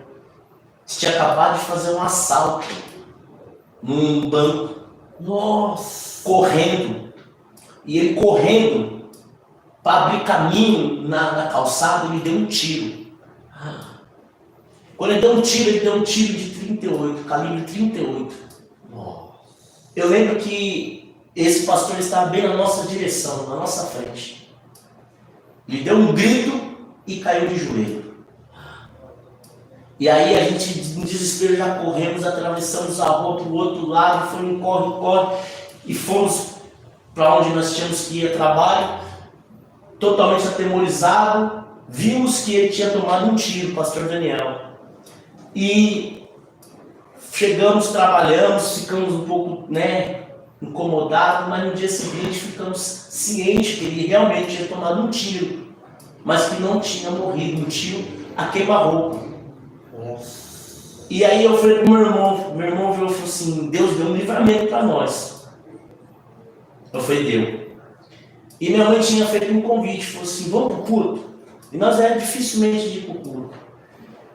Tinha acabado de fazer um assalto num banco. Nossa! Correndo. E ele correndo para abrir caminho na calçada, ele deu um tiro. Quando ele deu um tiro de 38, calibre 38. Nossa. Eu lembro que esse pastor estava bem na nossa direção, na nossa frente. Ele deu um grito e caiu de joelho. E aí a gente, no desespero, já corremos, atravessamos a rua para o outro lado, foi um corre, e fomos para onde nós tínhamos que ir a trabalho, totalmente atemorizado. Vimos que ele tinha tomado um tiro, o pastor Daniel. E chegamos, trabalhamos, ficamos um pouco incomodados, mas no dia seguinte ficamos cientes que ele realmente tinha tomado um tiro, mas que não tinha morrido, um tiro a queima-roupa. E aí eu falei para o meu irmão virou e falou assim, Deus deu um livramento para nós. Eu falei, deu. E minha mãe tinha feito um convite, falou assim, vamos para o culto? E nós era dificilmente de ir para o culto.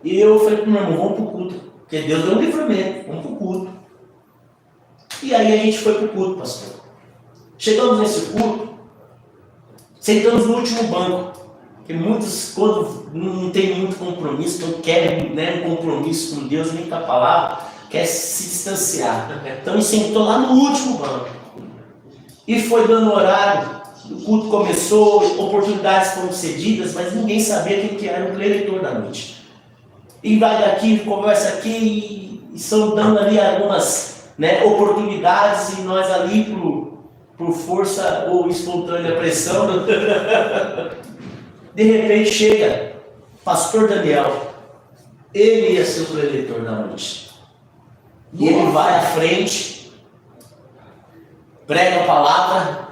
E eu falei para o meu irmão, vamos para o culto, porque Deus deu um livramento, vamos para o culto. E aí a gente foi para o culto, pastor. Chegamos nesse culto, sentamos no último banco, porque muitos, quando não tem muito compromisso, não querem um compromisso com Deus, nem com a palavra, quer se distanciar. Então ele sentou lá no último banco. E foi dando horário, o culto começou, oportunidades foram cedidas, mas ninguém sabia quem que era o preletor da noite. E vai daqui, conversa aqui, e estão dando ali algumas oportunidades, e nós ali por força ou espontânea pressão, de repente chega pastor Daniel, ele ia ser o preletor da noite. E ele vai à frente, prega a palavra,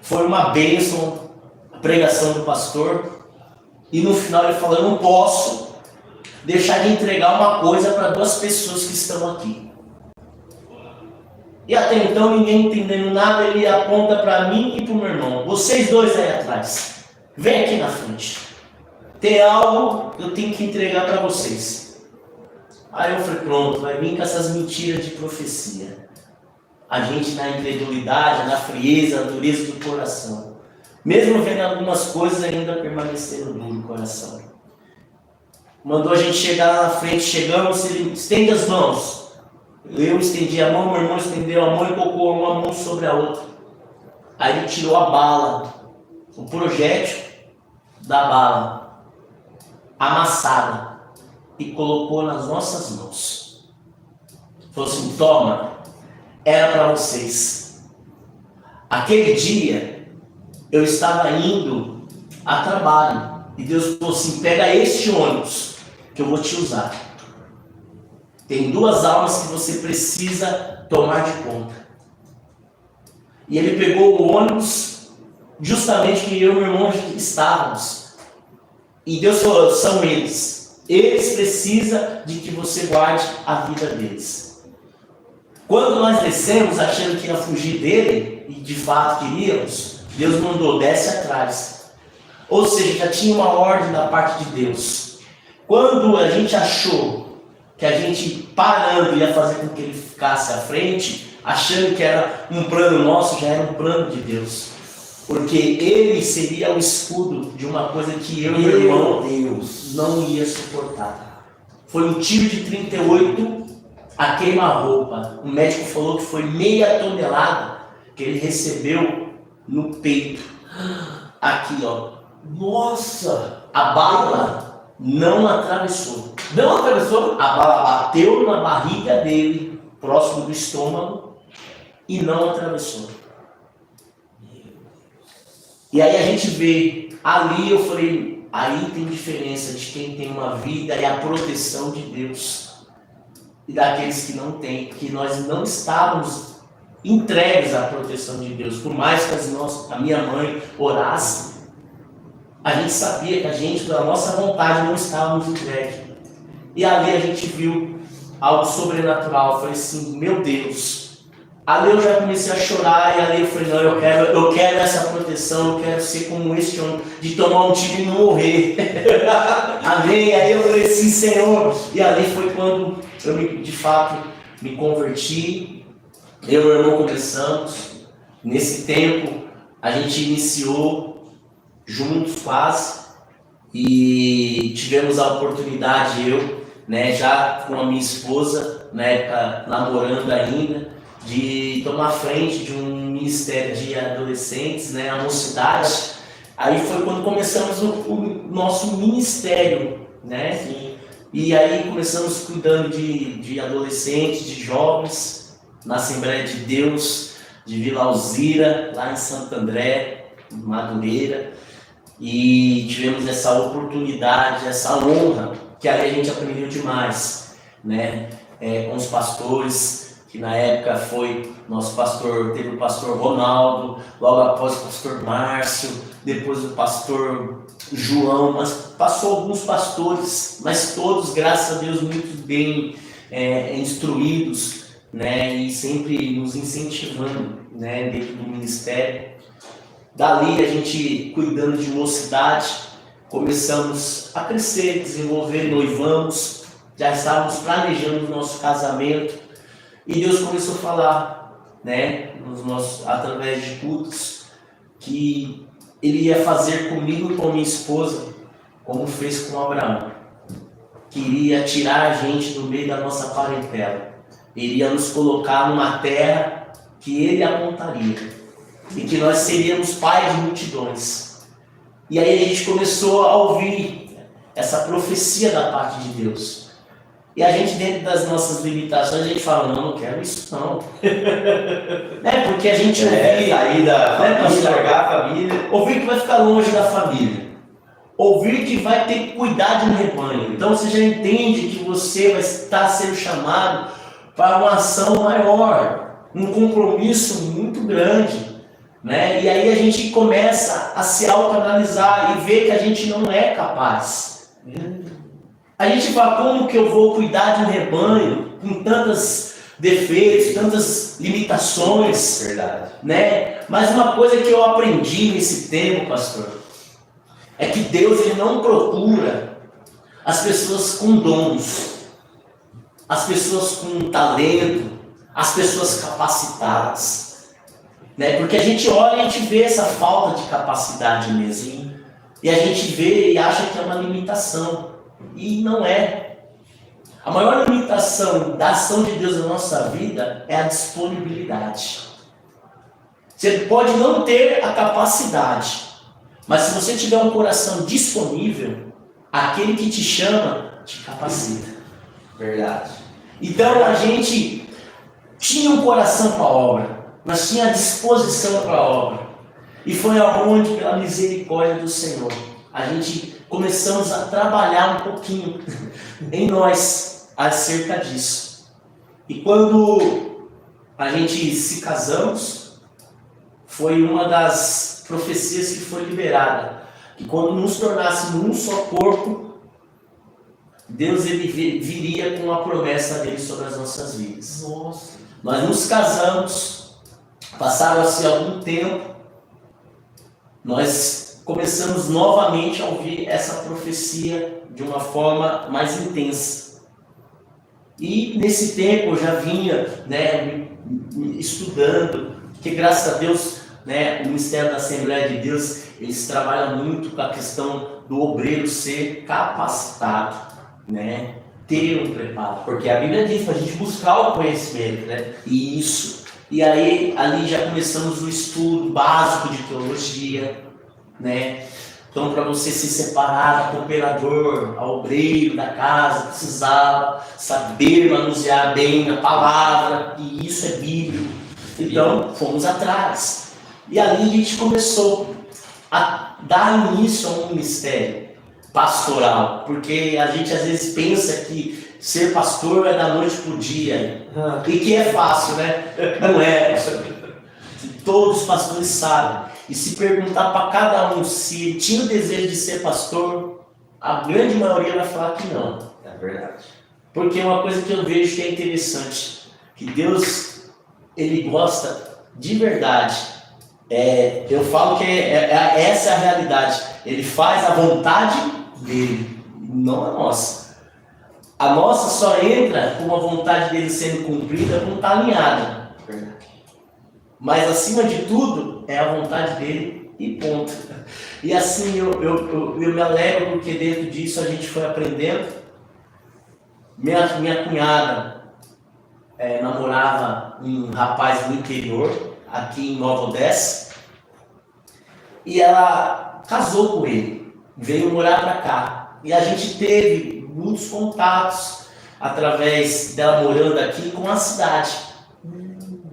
foi uma bênção a pregação do pastor, e no final ele falou, eu não posso deixar de entregar uma coisa para duas pessoas que estão aqui. E até então ninguém entendendo nada, ele aponta para mim e para o meu irmão, vocês dois aí atrás, vem aqui na frente, tem algo que eu tenho que entregar para vocês. Aí eu falei, pronto, vai vir com essas mentiras de profecia. A gente na incredulidade, na frieza, na dureza do coração. Mesmo vendo algumas coisas, ainda permanecendo duro no coração. Mandou a gente chegar lá na frente, chegamos, ele estende as mãos. Eu estendi a mão, meu irmão estendeu a mão e colocou uma mão sobre a outra. Aí ele tirou a bala, o projétil da bala, amassada, e colocou nas nossas mãos. Falou assim, toma. Era para vocês. Aquele dia eu estava indo a trabalho e Deus falou assim, pega este ônibus que eu vou te usar. Tem duas almas que você precisa tomar de conta. E ele pegou o ônibus justamente que eu e meu irmão estávamos. E Deus falou, são eles. Eles precisam de que você guarde a vida deles. Quando nós descemos achando que ia fugir dele, e de fato queríamos, Deus mandou, desce atrás. Ou seja, já tinha uma ordem da parte de Deus. Quando a gente achou que a gente parando ia fazer com que ele ficasse à frente, achando que era um plano nosso, já era um plano de Deus. Porque ele seria o escudo de uma coisa que eu e meu irmão não ia suportar. Foi um tiro de 38 a queima-roupa. O médico falou que foi meia tonelada que ele recebeu no peito. Aqui, ó. Nossa! A bala não atravessou. Não atravessou? A bala bateu na barriga dele, próximo do estômago, e não atravessou. E aí a gente vê, ali eu falei, aí tem diferença de quem tem uma vida e a proteção de Deus. E daqueles que não têm, porque nós não estávamos entregues à proteção de Deus. Por mais que a minha mãe orasse, a gente sabia que a gente, da nossa vontade, não estávamos entregues. E ali a gente viu algo sobrenatural. Eu falei assim, meu Deus. Ali eu já comecei a chorar e ali eu falei, não, eu quero essa proteção, eu quero ser como este homem, de tomar um tiro e não morrer. Amém? Aí eu falei assim, Senhor. E ali foi quando eu de fato me converti. Eu e meu irmão começamos. Nesse tempo a gente iniciou juntos quase. E tivemos a oportunidade, eu, né, já com a minha esposa, na época namorando ainda, de tomar frente de um ministério de adolescentes, né, a mocidade. Aí foi quando começamos o nosso ministério, né? Sim. E aí começamos cuidando de adolescentes, de jovens, na Assembleia de Deus, de Vila Alzira, lá em Santo André, Madureira. E tivemos essa oportunidade, essa honra, que aí a gente aprendeu demais, né? Com os pastores, que na época foi nosso pastor, teve o pastor Ronaldo, logo após o pastor Márcio, depois o pastor João, mas passou alguns pastores, mas todos, graças a Deus, muito bem instruídos, né, e sempre nos incentivando, né, dentro do ministério. Dali a gente, cuidando de mocidade, começamos a crescer, desenvolver, noivamos, já estávamos planejando o nosso casamento. E Deus começou a falar, né, através de cultos, que Ele ia fazer comigo e com minha esposa, como fez com Abraão. Que iria tirar a gente do meio da nossa parentela. Ele ia nos colocar numa terra que Ele apontaria. E que nós seríamos pais de multidões. E aí a gente começou a ouvir essa profecia da parte de Deus. E a gente, dentro das nossas limitações, a gente fala, não quero isso não. Porque a gente ouvir, sair da família, largar a família. Ouvir que vai ficar longe da família. Ouvir que vai ter que cuidar de um rebanho. Então você já entende que você vai estar sendo chamado para uma ação maior, um compromisso muito grande. Né? E aí a gente começa a se autoanalisar e ver que a gente não é capaz. A gente fala, como que eu vou cuidar de um rebanho com tantos defeitos, tantas limitações? Verdade. Né? Mas uma coisa que eu aprendi nesse tempo, pastor, é que Deus, Ele não procura as pessoas com dons, as pessoas com talento, as pessoas capacitadas. Né? Porque a gente olha e a gente vê essa falta de capacidade mesmo. E a gente vê e acha que é uma limitação. E não é. A maior limitação da ação de Deus na nossa vida é a disponibilidade. Você pode não ter a capacidade, mas se você tiver um coração disponível, aquele que te chama te capacita. Verdade. Então a gente tinha um coração para a obra, nós tínhamos a disposição para a obra. E foi aonde, pela misericórdia do Senhor, a gente começamos a trabalhar um pouquinho em nós acerca disso. E quando a gente se casamos, foi uma das profecias que foi liberada. Que quando nos tornássemos um só corpo, Deus ele viria com a promessa dele sobre as nossas vidas. Nossa. Nós nos casamos, passaram-se algum tempo, nós começamos novamente a ouvir essa profecia de uma forma mais intensa. E nesse tempo eu já vinha, né, me estudando, porque graças a Deus, né, o Ministério da Assembleia de Deus, eles trabalham muito com a questão do obreiro ser capacitado, né, ter um preparo. Porque a Bíblia diz para a gente buscar o conhecimento, né? Isso. E aí, ali já começamos o estudo básico de teologia, né? Então, para você se separar do cooperador, ao obreiro da casa, precisava saber manusear bem a palavra, e isso é bíblico. Então, fomos atrás. E ali a gente começou a dar início a um ministério pastoral, porque a gente às vezes pensa que ser pastor é da noite para o dia, e que é fácil, né? Não é. Todos os pastores sabem. E se perguntar para cada um se tinha o desejo de ser pastor, a grande maioria vai falar que não. É verdade. Porque uma coisa que eu vejo que é interessante, que Deus, Ele gosta de verdade. Eu falo que essa é a realidade. Ele faz a vontade dele, não a nossa. A nossa só entra com a vontade dele sendo cumprida quando está alinhada. Verdade. Mas acima de tudo, é a vontade dele e ponto. E assim eu me alegro porque dentro disso a gente foi aprendendo. Minha cunhada namorava um rapaz do interior, aqui em Nova Odessa, e ela casou com ele, veio morar para cá. E a gente teve muitos contatos através dela morando aqui com a cidade.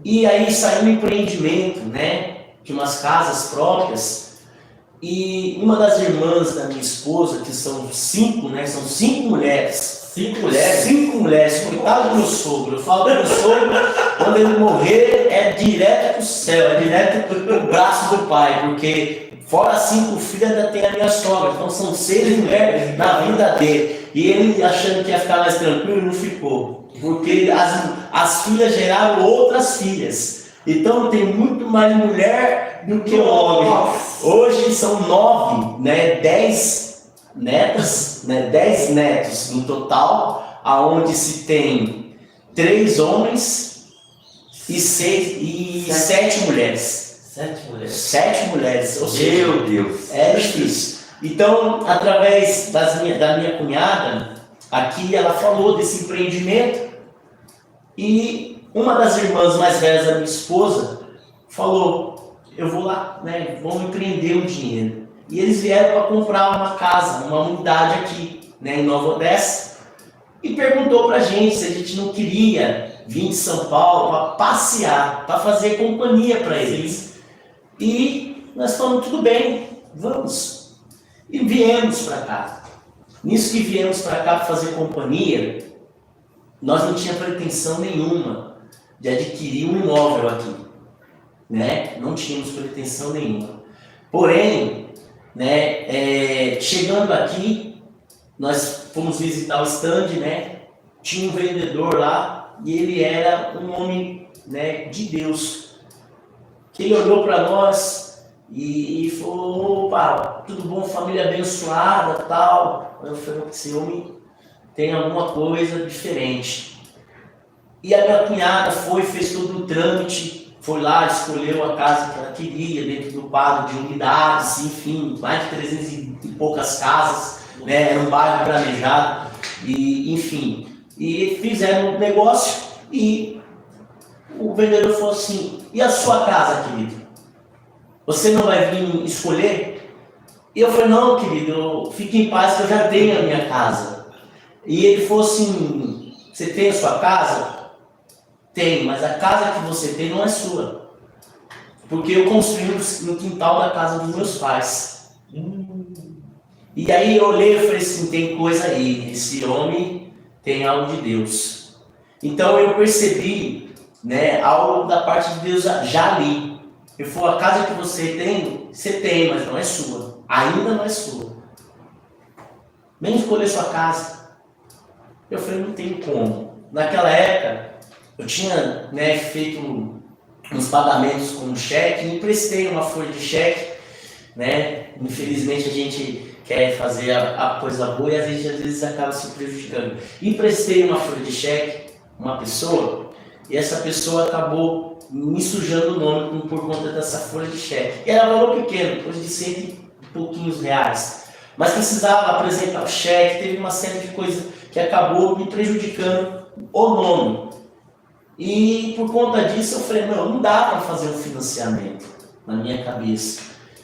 E aí saiu um empreendimento, né, de umas casas próprias, e uma das irmãs da minha esposa, que são 5, né, são 5 mulheres. 5 mulheres? 5 mulheres, coitado do meu sogro. Eu falo do meu sogro, quando ele morrer, é direto para o céu, é direto para o braço do pai, porque fora 5 filhos ainda tem a minha sogra, então são 6 mulheres na vida dele. E ele achando que ia ficar mais tranquilo, não ficou. Porque as filhas geraram outras filhas. Então tem muito mais mulher do que homem. Hoje são 9, né, 10 netas, né, 10 netos no total, aonde se tem 3 homens e 7 mulheres. 7 mulheres. 7 mulheres. Ou seja, Meu Deus. é difícil. Então, através da minha cunhada, aqui ela falou desse empreendimento e uma das irmãs mais velhas da minha esposa falou, eu vou lá, né, vamos empreender um dinheiro. E eles vieram para comprar uma casa, uma unidade aqui, né, em Nova Odessa, e perguntou para a gente se a gente não queria vir de São Paulo para passear, para fazer companhia para eles. E nós falamos, tudo bem, vamos. E viemos para cá. Nisso que viemos para cá para fazer companhia, nós não tínhamos pretensão nenhuma de adquirir um imóvel aqui, né? Não tínhamos pretensão nenhuma. Porém, né, chegando aqui, nós fomos visitar o stand, né? Tinha um vendedor lá e ele era um homem, né, de Deus. Que ele olhou para nós e falou, opa, tudo bom, família abençoada, tal. Eu falei, esse homem tem alguma coisa diferente. E a minha cunhada fez todo o trâmite, foi lá, escolheu a casa que ela queria, dentro do quadro de unidades, enfim, mais de 300 e poucas casas, né, era um bairro planejado, e, enfim. E fizeram um negócio e o vendedor falou assim, e a sua casa, querido? Você não vai vir escolher? E eu falei, não, querido, fique em paz que eu já tenho a minha casa. E ele falou assim, você tem a sua casa? Tem, mas a casa que você tem não é sua. Porque eu construí no quintal da casa dos meus pais. E aí eu olhei e falei assim, tem coisa aí, esse homem tem algo de Deus. Então eu percebi, né, algo da parte de Deus já ali. Eu falei, a casa que você tem, mas não é sua. Ainda não é sua. Nem escolher sua casa. Eu falei, não tem como. Naquela época, eu tinha, né, feito uns pagamentos com um cheque, emprestei uma folha de cheque, né? Infelizmente a gente quer fazer a coisa boa e às vezes acaba se prejudicando. Emprestei uma folha de cheque, uma pessoa, e essa pessoa acabou me sujando o nome por conta dessa folha de cheque. E era valor pequeno, coisa de 100 e pouquinhos reais. Mas precisava apresentar o cheque, teve uma série de coisas que acabou me prejudicando o nome. E por conta disso eu falei, não dá para fazer um financiamento na minha cabeça.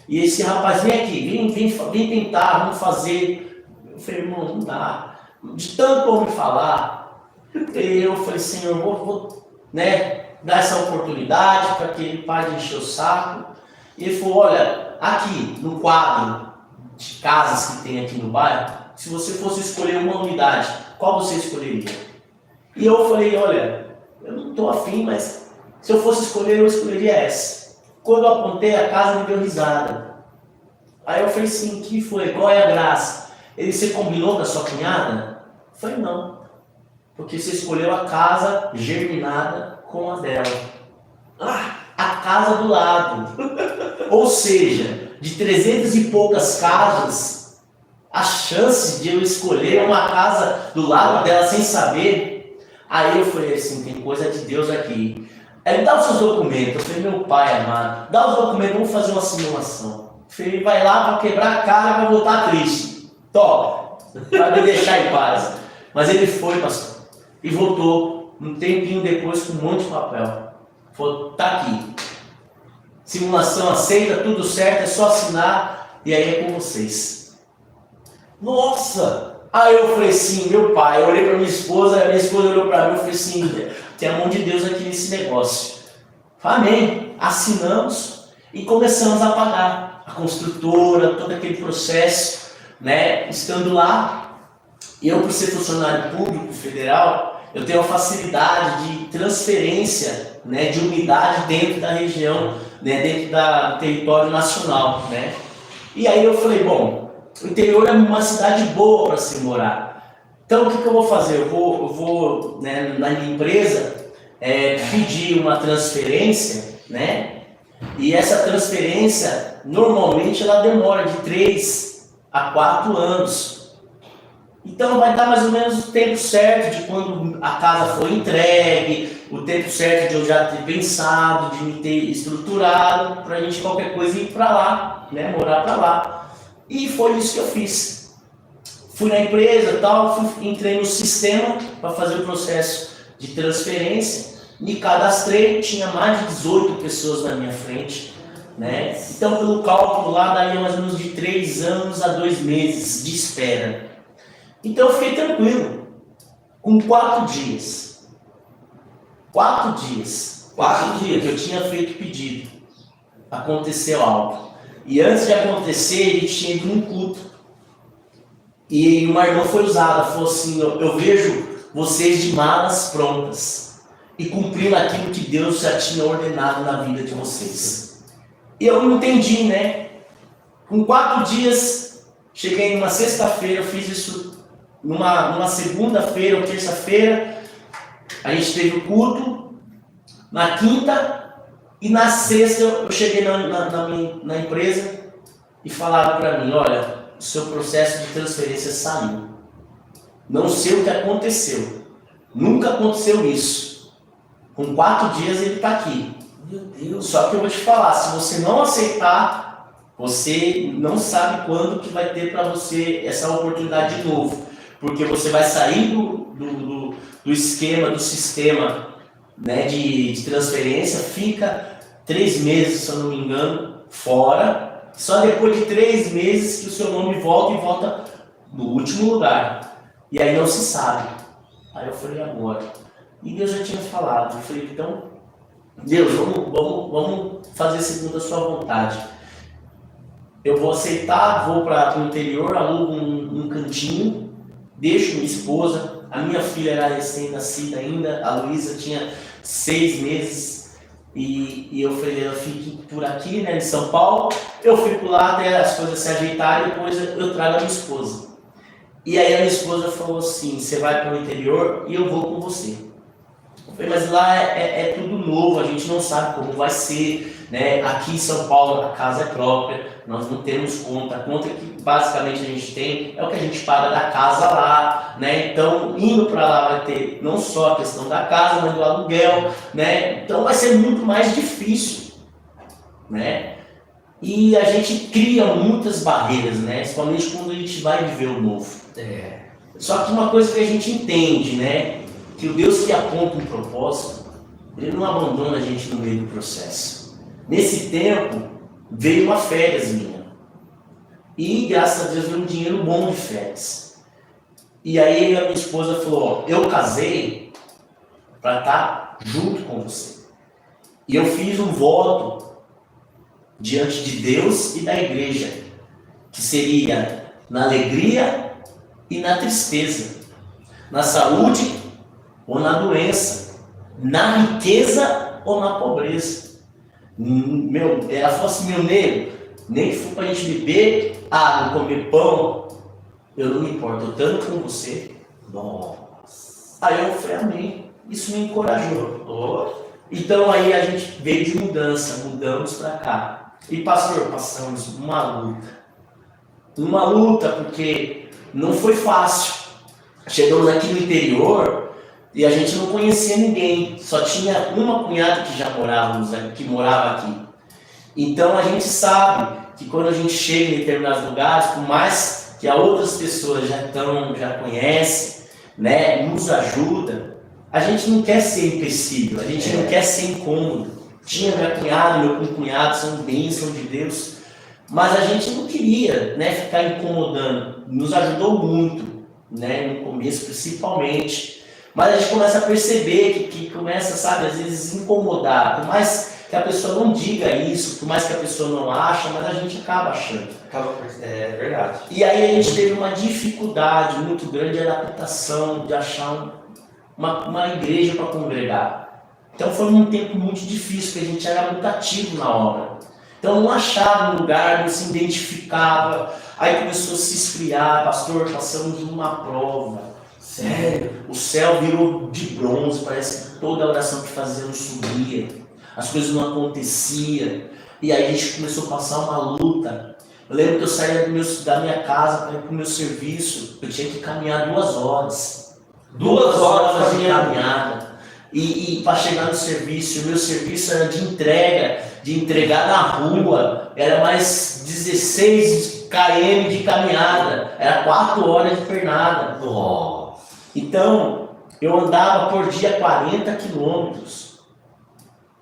E esse rapaz, vem aqui, vem tentar, vamos fazer. Eu falei, irmão, não dá. De tanto eu me falar, eu falei, Senhor, vou dar essa oportunidade para que ele pare de encher o saco. E ele falou, olha, aqui no quadro de casas que tem aqui no bairro, se você fosse escolher uma unidade, qual você escolheria? E eu falei, olha, eu não estou afim, mas se eu fosse escolher, eu escolheria essa. Quando eu apontei, a casa me deu risada. Aí eu falei assim, que foi? Qual é a graça? Ele, você combinou com a sua cunhada? Eu falei, não. Porque você escolheu a casa germinada com a dela. A casa do lado. Ou seja, de 300 e poucas casas, a chance de eu escolher uma casa do lado dela sem saber. Aí eu falei assim, tem coisa de Deus aqui. Ele dá os seus documentos. Eu falei, meu pai amado, dá os documentos, vamos fazer uma simulação. Eu falei, vai lá para quebrar a cara, para voltar triste. Top, para me deixar em paz. Mas ele foi, pastor, e voltou um tempinho depois com um monte de papel. Falou, tá aqui. Simulação aceita, tudo certo, é só assinar e aí é com vocês. Nossa! Aí eu falei assim, meu pai, eu olhei para minha esposa, a minha esposa olhou para mim e falei assim, tem a mão de Deus aqui nesse negócio. Amém. Assinamos e começamos a pagar a construtora, todo aquele processo, estando lá. E eu, por ser funcionário público federal, eu tenho a facilidade de transferência, de unidade dentro da região, dentro do território nacional, E aí eu falei, bom, o interior é uma cidade boa para se morar. Então o que eu vou fazer? Eu vou na minha empresa pedir uma transferência, E essa transferência normalmente ela demora de 3 a 4 anos. Então vai dar mais ou menos o tempo certo de quando a casa for entregue, o tempo certo de eu já ter pensado, de me ter estruturado, para a gente qualquer coisa ir para lá, morar para lá. E foi isso que eu fiz. Fui na empresa, entrei no sistema para fazer o processo de transferência, me cadastrei, tinha mais de 18 pessoas na minha frente, Então pelo cálculo lá daria mais ou menos de 3 anos a 2 meses de espera. Então eu fiquei tranquilo, com 4 dias. 4 dias que eu tinha feito pedido, aconteceu algo. E antes de acontecer, ele tinha ido num culto. E uma irmã foi usada, falou assim, eu vejo vocês de malas prontas e cumprindo aquilo que Deus já tinha ordenado na vida de vocês. E eu não entendi, Com 4 dias, cheguei numa sexta-feira, eu fiz isso numa segunda-feira ou terça-feira, a gente teve o culto, na quinta e na sexta eu cheguei na empresa e falaram para mim, olha, o seu processo de transferência saiu. Não sei o que aconteceu, nunca aconteceu isso. Com 4 dias ele está aqui. Meu Deus. Só que eu vou te falar, se você não aceitar, você não sabe quando que vai ter para você essa oportunidade de novo. Porque você vai sair do esquema, do sistema de transferência, fica 3 meses, se eu não me engano, fora. Só depois de 3 meses que o seu nome volta no último lugar. E aí não se sabe. Aí eu falei, agora? E Deus já tinha falado. Eu falei, então, Deus, vamos fazer segundo a sua vontade. Eu vou aceitar, vou para o interior, alugo um cantinho, deixo minha esposa, a minha filha era recém-nascida ainda, a Luísa tinha 6 meses, e eu falei, eu fico por aqui, em São Paulo, eu fico lá até as coisas se ajeitarem, depois eu trago a minha esposa. E aí a minha esposa falou assim, você vai para o interior e eu vou com você. Eu falei, mas lá é tudo novo, a gente não sabe como vai ser, Aqui em São Paulo a casa é própria, nós não temos conta, a conta que basicamente a gente tem é o que a gente paga da casa lá, Então indo para lá vai ter não só a questão da casa, mas do aluguel, Então vai ser muito mais difícil, E a gente cria muitas barreiras, Principalmente quando a gente vai viver o novo. Só que uma coisa que a gente entende, que o Deus que aponta um propósito, Ele não abandona a gente no meio do processo. Nesse tempo, veio uma férias minha. E, graças a Deus, veio um dinheiro bom de férias. E aí a minha esposa falou, eu casei para estar junto com você. E eu fiz um voto diante de Deus e da igreja, que seria na alegria e na tristeza, na saúde ou na doença, na riqueza ou na pobreza. Ela falou assim, meu nego, nem que for para a gente beber água, comer pão, eu não me importo, eu estando com você. Nossa. Aí eu falei, amém. Isso me encorajou. Então aí a gente veio de mudança, mudamos para cá. E pastor, passamos uma luta, porque não foi fácil. Chegamos aqui no interior e a gente não conhecia ninguém, só tinha uma cunhada que morava aqui. Então a gente sabe que quando a gente chega em determinados lugares, por mais que as outras pessoas já conhecem, né, nos ajuda, a gente não quer ser empecilho, a gente não quer ser incômodo. Tinha minha cunhada, meu cunhado, são bênção de Deus, mas a gente não queria, né, ficar incomodando. Nos ajudou muito, né, no começo principalmente, mas a gente começa a perceber que começa, sabe, às vezes incomodar, por mais que a pessoa não diga isso, por mais que a pessoa não acha, mas a gente acaba achando. É verdade. E aí a gente teve uma dificuldade muito grande de adaptação, de achar uma igreja para congregar. Então foi um tempo muito difícil, porque a gente era muito ativo na obra. Então não achava um lugar, não se identificava. Aí começou a se esfriar, pastor, passamos uma prova. Sério? O céu virou de bronze, parece que toda a oração que fazíamos subia. As coisas não aconteciam. E aí a gente começou a passar uma luta. Eu lembro que eu saía da minha casa para ir para o meu serviço. Eu tinha que caminhar 2 horas. 2 horas de caminhada. E para chegar no serviço, o meu serviço era de entregar na rua. Era mais 16 km de caminhada. Era 4 horas de pernada. Nossa. Então, eu andava por dia 40 quilômetros.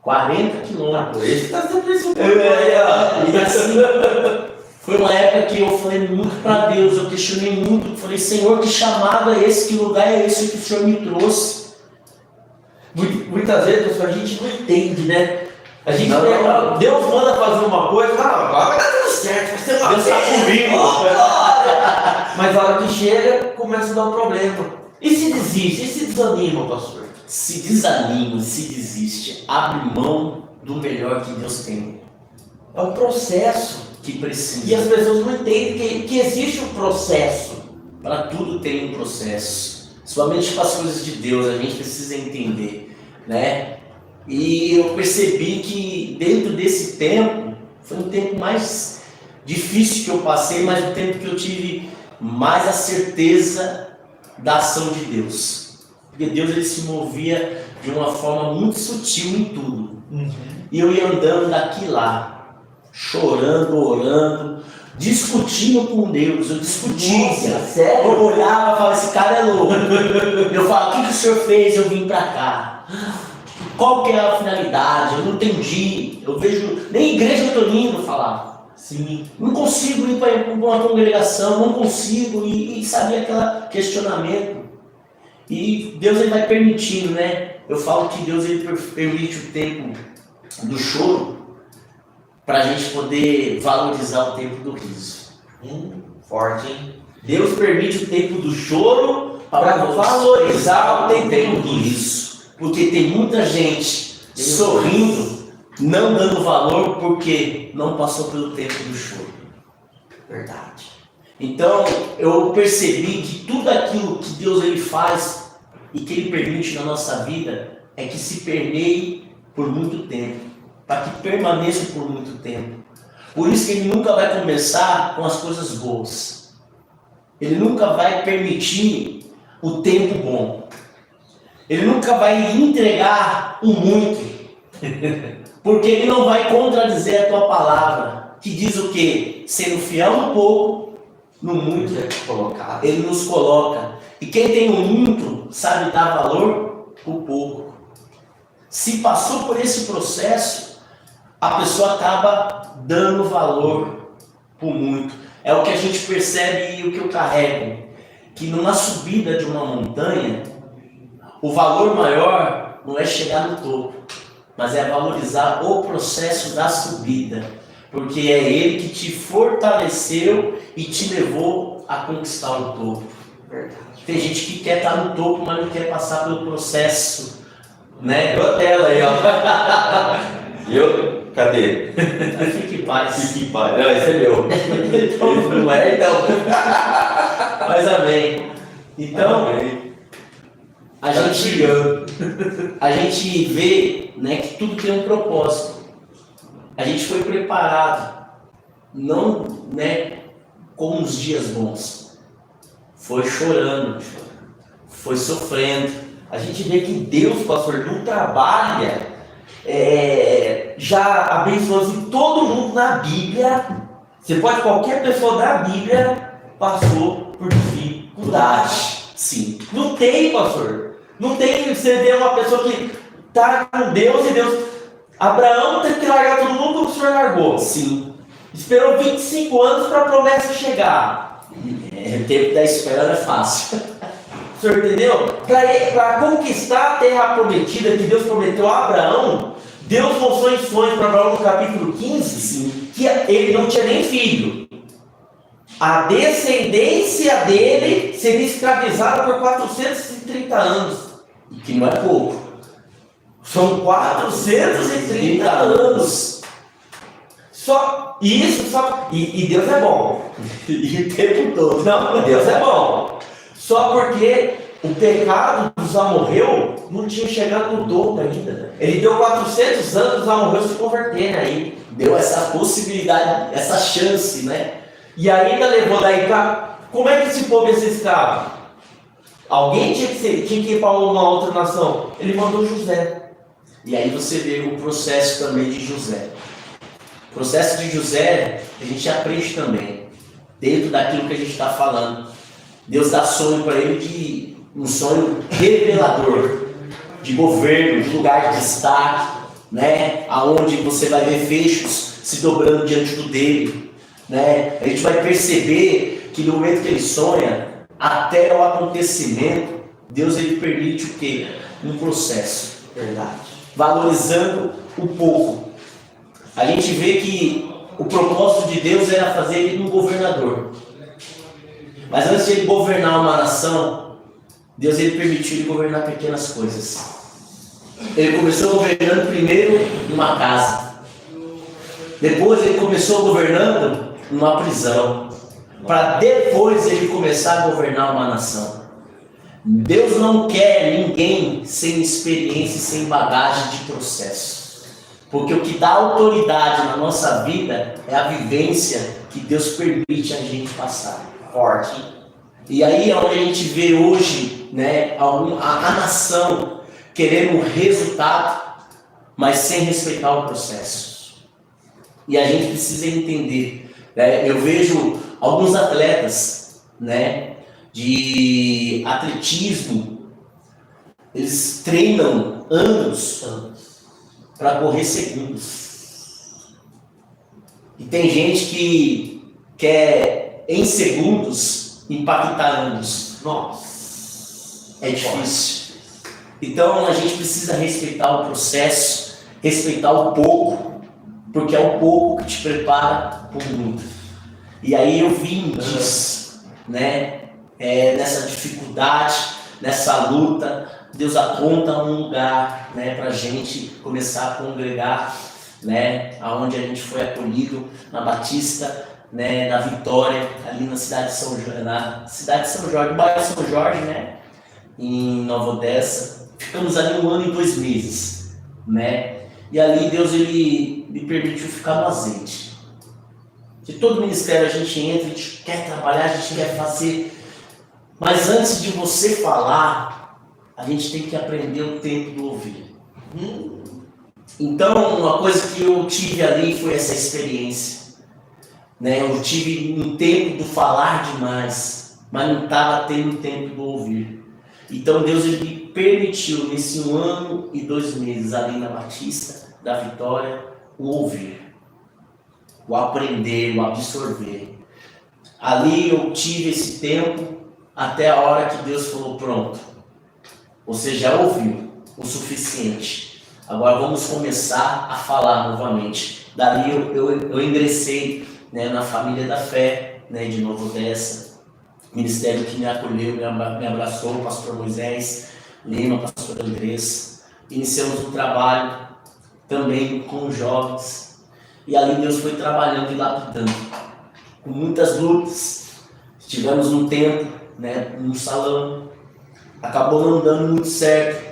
40 quilômetros. Esse está sempre isso. E assim, foi uma época que eu falei muito para Deus, eu questionei muito, falei, Senhor, que chamado é esse, que lugar é esse que o Senhor me trouxe? Muitas vezes a gente não entende, né? A gente Não. Deus manda fazer uma coisa, agora vai dar tudo certo, vai ser uma Deus está comigo. Mas a hora que chega, começa a dar um problema. E se desiste? E se desanima, pastor? Se desanima, se desiste, abre mão do melhor que Deus tem. É um processo. Que precisa. E as pessoas não entendem que existe um processo. Para tudo tem um processo. Somente para as coisas de Deus a gente precisa entender, né? E eu percebi que dentro desse tempo, foi um tempo mais difícil que eu passei, mas o tempo que eu tive mais a certeza da ação de Deus. Porque Deus ele se movia de uma forma muito sutil em tudo. E eu ia andando daqui lá, chorando, orando, discutindo com Deus. Eu discutia. Nossa, sério? Eu olhava e falava, esse cara é louco. Eu falava, o que o senhor fez? Eu vim pra cá. Qual que é a finalidade? Eu não entendi. Eu vejo, nem igreja eu tô indo, eu falava. Sim. Não consigo ir para uma congregação, não consigo. E sabia aquele questionamento. E Deus ele vai permitindo, né? Eu falo que Deus ele permite o tempo do choro para a gente poder valorizar o tempo do riso. Forte, hein? Deus permite o tempo do choro para Para valorizar o tempo do riso. riso. Porque tem muita gente sorrindo, não dando valor porque não passou pelo tempo do choro. Verdade. Então eu percebi que tudo aquilo que Deus ele faz e que ele permite na nossa vida é que se permeie por muito tempo, para que permaneça por muito tempo. Por isso que ele nunca vai começar com as coisas boas. Ele nunca vai permitir o tempo bom. Ele nunca vai entregar o muito. Porque ele não vai contradizer a tua palavra, que diz o quê? Sendo fiel no pouco, no muito ele nos coloca. E quem tem o muito sabe dar valor pro pouco. Se passou por esse processo, a pessoa acaba dando valor por muito. É o que a gente percebe e o que eu carrego, que numa subida de uma montanha, o valor maior não é chegar no topo, mas é valorizar o processo da subida, porque é ele que te fortaleceu e te levou a conquistar o topo. Tem gente que quer estar no topo, mas não quer passar pelo processo, né? Deu a tela aí, ó. Cadê? Fique em paz. Fique em paz. Não, esse é meu. Não é, então. Mas amém. Então, Amém. a gente vê, né, que tudo tem um propósito. A gente foi preparado, não, né, com os dias bons. Foi chorando, foi sofrendo. A gente vê que Deus, pastor, não trabalha já abençoando todo mundo na Bíblia. Você pode, qualquer pessoa da Bíblia passou por dificuldade. Sim. Não tem, pastor. Não tem. Você vê uma pessoa que está com Deus e Deus. Abraão teve que largar todo mundo como o senhor largou. Sim. Esperou 25 anos para a promessa chegar. O tempo da espera não é fácil. O senhor entendeu? Para conquistar a terra prometida que Deus prometeu a Abraão, Deus mostrou em sonhos para Abraão no capítulo 15, Sim. que ele não tinha nem filho. A descendência dele seria escravizada por 430 anos. Que não é pouco. São 430 anos. Só isso, e Deus é bom. E o tempo todo. Não, Deus é bom. Só porque o pecado dos amorreus não tinha chegado no topo ainda. Ele deu 400 anos, os amorreus se converterem aí. Deu essa possibilidade, essa chance, né? E ainda levou daí para... Como é que esse povo ia ser escravo? Alguém tinha que ir para uma outra nação. Ele mandou José. E aí você vê o processo também de José. O processo de José, a gente aprende também, dentro daquilo que a gente está falando. Deus dá sonho para ele, de um sonho revelador, de governo, de lugar de destaque, né? Aonde você vai ver fechos se dobrando diante do dele, né? A gente vai perceber que no momento que ele sonha, até o acontecimento, Deus ele permite o quê? Um processo. Verdade. Valorizando o pouco. A gente vê que o propósito de Deus era fazer ele um governador. Mas antes de ele governar uma nação, Deus ele permitiu ele governar pequenas coisas. Ele começou governando primeiro numa casa. Depois ele começou governando numa prisão. Para depois ele começar a governar uma nação. Deus não quer ninguém sem experiência e sem bagagem de processo. Porque o que dá autoridade na nossa vida é a vivência que Deus permite a gente passar. Forte. E aí é onde a gente vê hoje, né, a nação querendo um resultado, mas sem respeitar o processo. E a gente precisa entender, né? Eu vejo alguns atletas, né, de atletismo, eles treinam anos para correr segundos. E tem gente que quer em segundos impactar anos. Nossa, é difícil. Então a gente precisa respeitar o processo, respeitar o pouco, porque é o pouco que te prepara para o muito. E aí eu vim disso, né? Nessa dificuldade, nessa luta, Deus aponta um lugar, né, para a gente começar a congregar, né, aonde a gente foi acolhido na Batista, né, na Vitória, ali na cidade de São Jorge, bairro São Jorge, né, em Nova Odessa. Ficamos ali 1 ano e 2 meses, né, e ali Deus ele me permitiu ficar no azeite. De todo ministério a gente entra, a gente quer trabalhar, a gente quer fazer, mas antes de você falar, a gente tem que aprender o tempo do ouvir. Então, uma coisa que eu tive ali foi essa experiência, né? Eu tive um tempo do falar demais, mas não estava tendo tempo do ouvir. Então Deus ele permitiu nesse 1 ano e 2 meses ali na Batista da Vitória o ouvir, o aprender, o absorver. Ali eu tive esse tempo até a hora que Deus falou: pronto, você já ouviu o suficiente, agora vamos começar a falar novamente. Dali eu ingressei, né, na Família da Fé, né, de Nova Odessa, ministério que me acolheu, me abraçou, o pastor Moisés Lima, pastor Andrés. Iniciamos um trabalho também com jovens, e ali Deus foi trabalhando e lapidando, com muitas lutas. Tivemos um tempo, né, num salão, acabou não dando muito certo,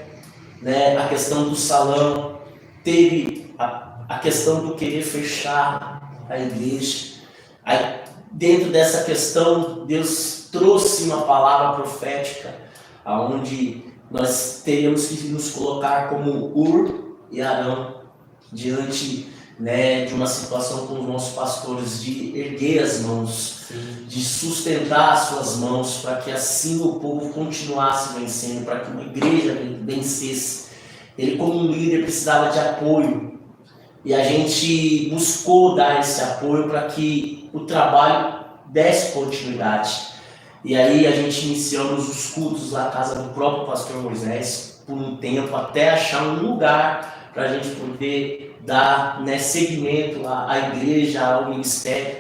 né, a questão do salão, teve a questão do querer fechar a igreja. Aí, dentro dessa questão, Deus trouxe uma palavra profética, aonde nós teríamos que nos colocar como Ur e Arão diante, né, de uma situação com os nossos pastores, de erguer as mãos, de sustentar as suas mãos, para que assim o povo continuasse vencendo, para que uma igreja vencesse. Ele, como um líder, precisava de apoio, e a gente buscou dar esse apoio para que o trabalho desse continuidade. E aí a gente iniciamos os cultos na casa do próprio pastor Moisés por um tempo, até achar um lugar para a gente poder dar, né, seguimento à igreja, ao ministério.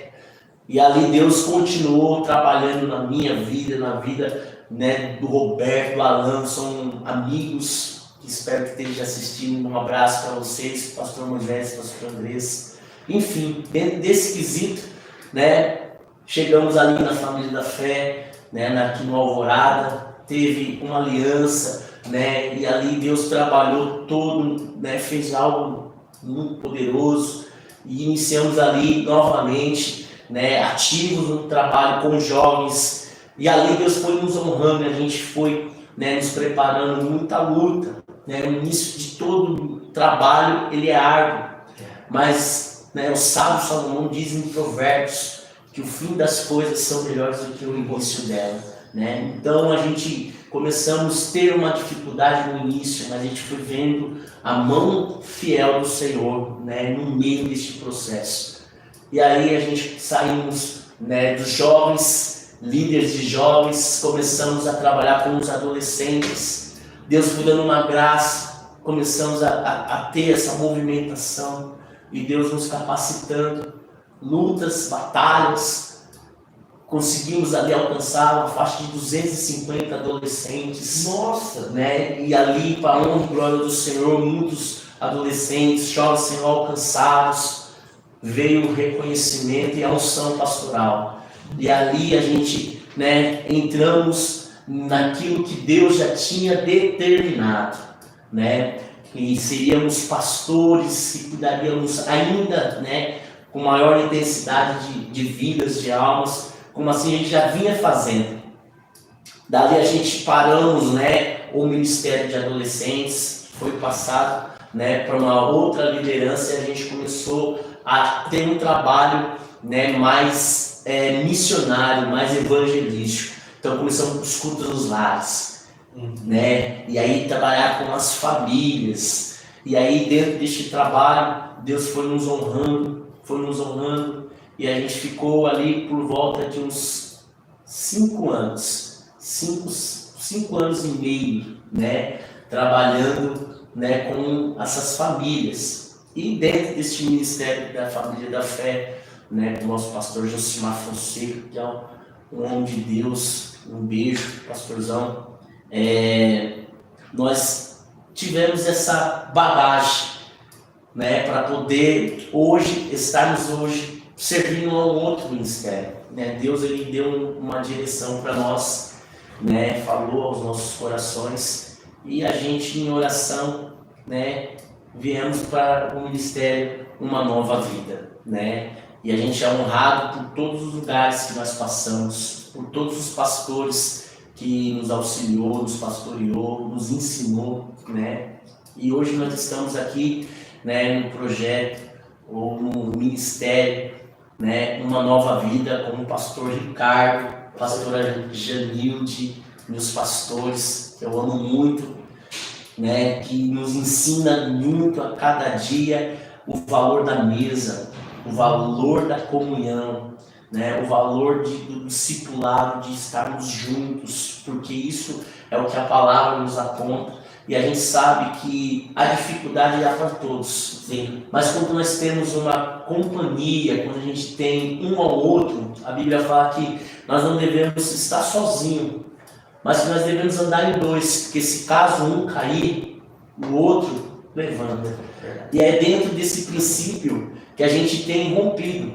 E ali Deus continuou trabalhando na minha vida, na vida, né, do Roberto, do Alan, são amigos que espero que esteja assistindo. Um abraço para vocês, pastor Moisés, pastor Andrés. Enfim, dentro desse quesito, né, chegamos ali na Família da Fé, né, aqui no Alvorada, teve uma aliança, né, e ali Deus trabalhou todo, né, fez algo muito poderoso, e iniciamos ali novamente, né, ativos no trabalho com jovens, e ali Deus foi nos honrando, a gente foi, né, nos preparando, muita luta, né, o início de todo trabalho ele é árduo, mas, né, o sábio Salomão diz em Provérbios que o fim das coisas são melhores do que o início dela, né? Então a gente começamos a ter uma dificuldade no início, mas a gente foi vendo a mão fiel do Senhor, né, no meio deste processo. E aí a gente saímos, né, dos jovens, líderes de jovens, começamos a trabalhar com os adolescentes. Deus foi dando uma graça, começamos a ter essa movimentação, e Deus nos capacitando, lutas, batalhas, conseguimos ali alcançar uma faixa de 250 adolescentes. Nossa! Né? E ali, para a honra e glória do Senhor, muitos adolescentes, jovens sendo alcançados, veio o reconhecimento e a unção pastoral. E ali a gente, né, entramos naquilo que Deus já tinha determinado, né? E seríamos pastores que cuidaríamos ainda, né, com maior intensidade de vidas, de almas, como assim a gente já vinha fazendo. Dali a gente paramos, né, o ministério de adolescentes, foi passado, né, para uma outra liderança, e a gente começou a ter um trabalho, né, mais missionário, mais evangelístico. Então começamos os cultos nos lares, né, e aí trabalhar com as famílias. E aí dentro deste trabalho Deus foi nos honrando, e a gente ficou ali por volta de uns 5 anos, 5 anos e meio, né, trabalhando, né, com essas famílias. E dentro deste ministério da Família da Fé, né, do nosso pastor Josimar Fonseca, que é um homem de Deus, um beijo, pastorzão, nós tivemos essa bagagem, né, para poder estarmos hoje servindo a um outro ministério, né? Deus ele deu uma direção para nós, né, falou aos nossos corações, e a gente em oração, né, viemos para o ministério Uma Nova Vida, né? E a gente é honrado por todos os lugares que nós passamos, por todos os pastores que nos auxiliou, nos pastoreou, nos ensinou, né? E hoje nós estamos aqui, né, no projeto ou no ministério, né, Uma Nova Vida, com o pastor Ricardo, pastora Janilde, meus pastores, que eu amo muito, né, que nos ensina muito a cada dia o valor da mesa, o valor da comunhão, né, o valor do discipulado, de estarmos juntos, porque isso é o que a palavra nos aponta. E a gente sabe que a dificuldade é para todos. Sim. Mas quando nós temos uma companhia, quando a gente tem um ao outro, a Bíblia fala que nós não devemos estar sozinhos, mas que nós devemos andar em dois, porque se caso um cair, o outro levanta. E é dentro desse princípio que a gente tem rompido.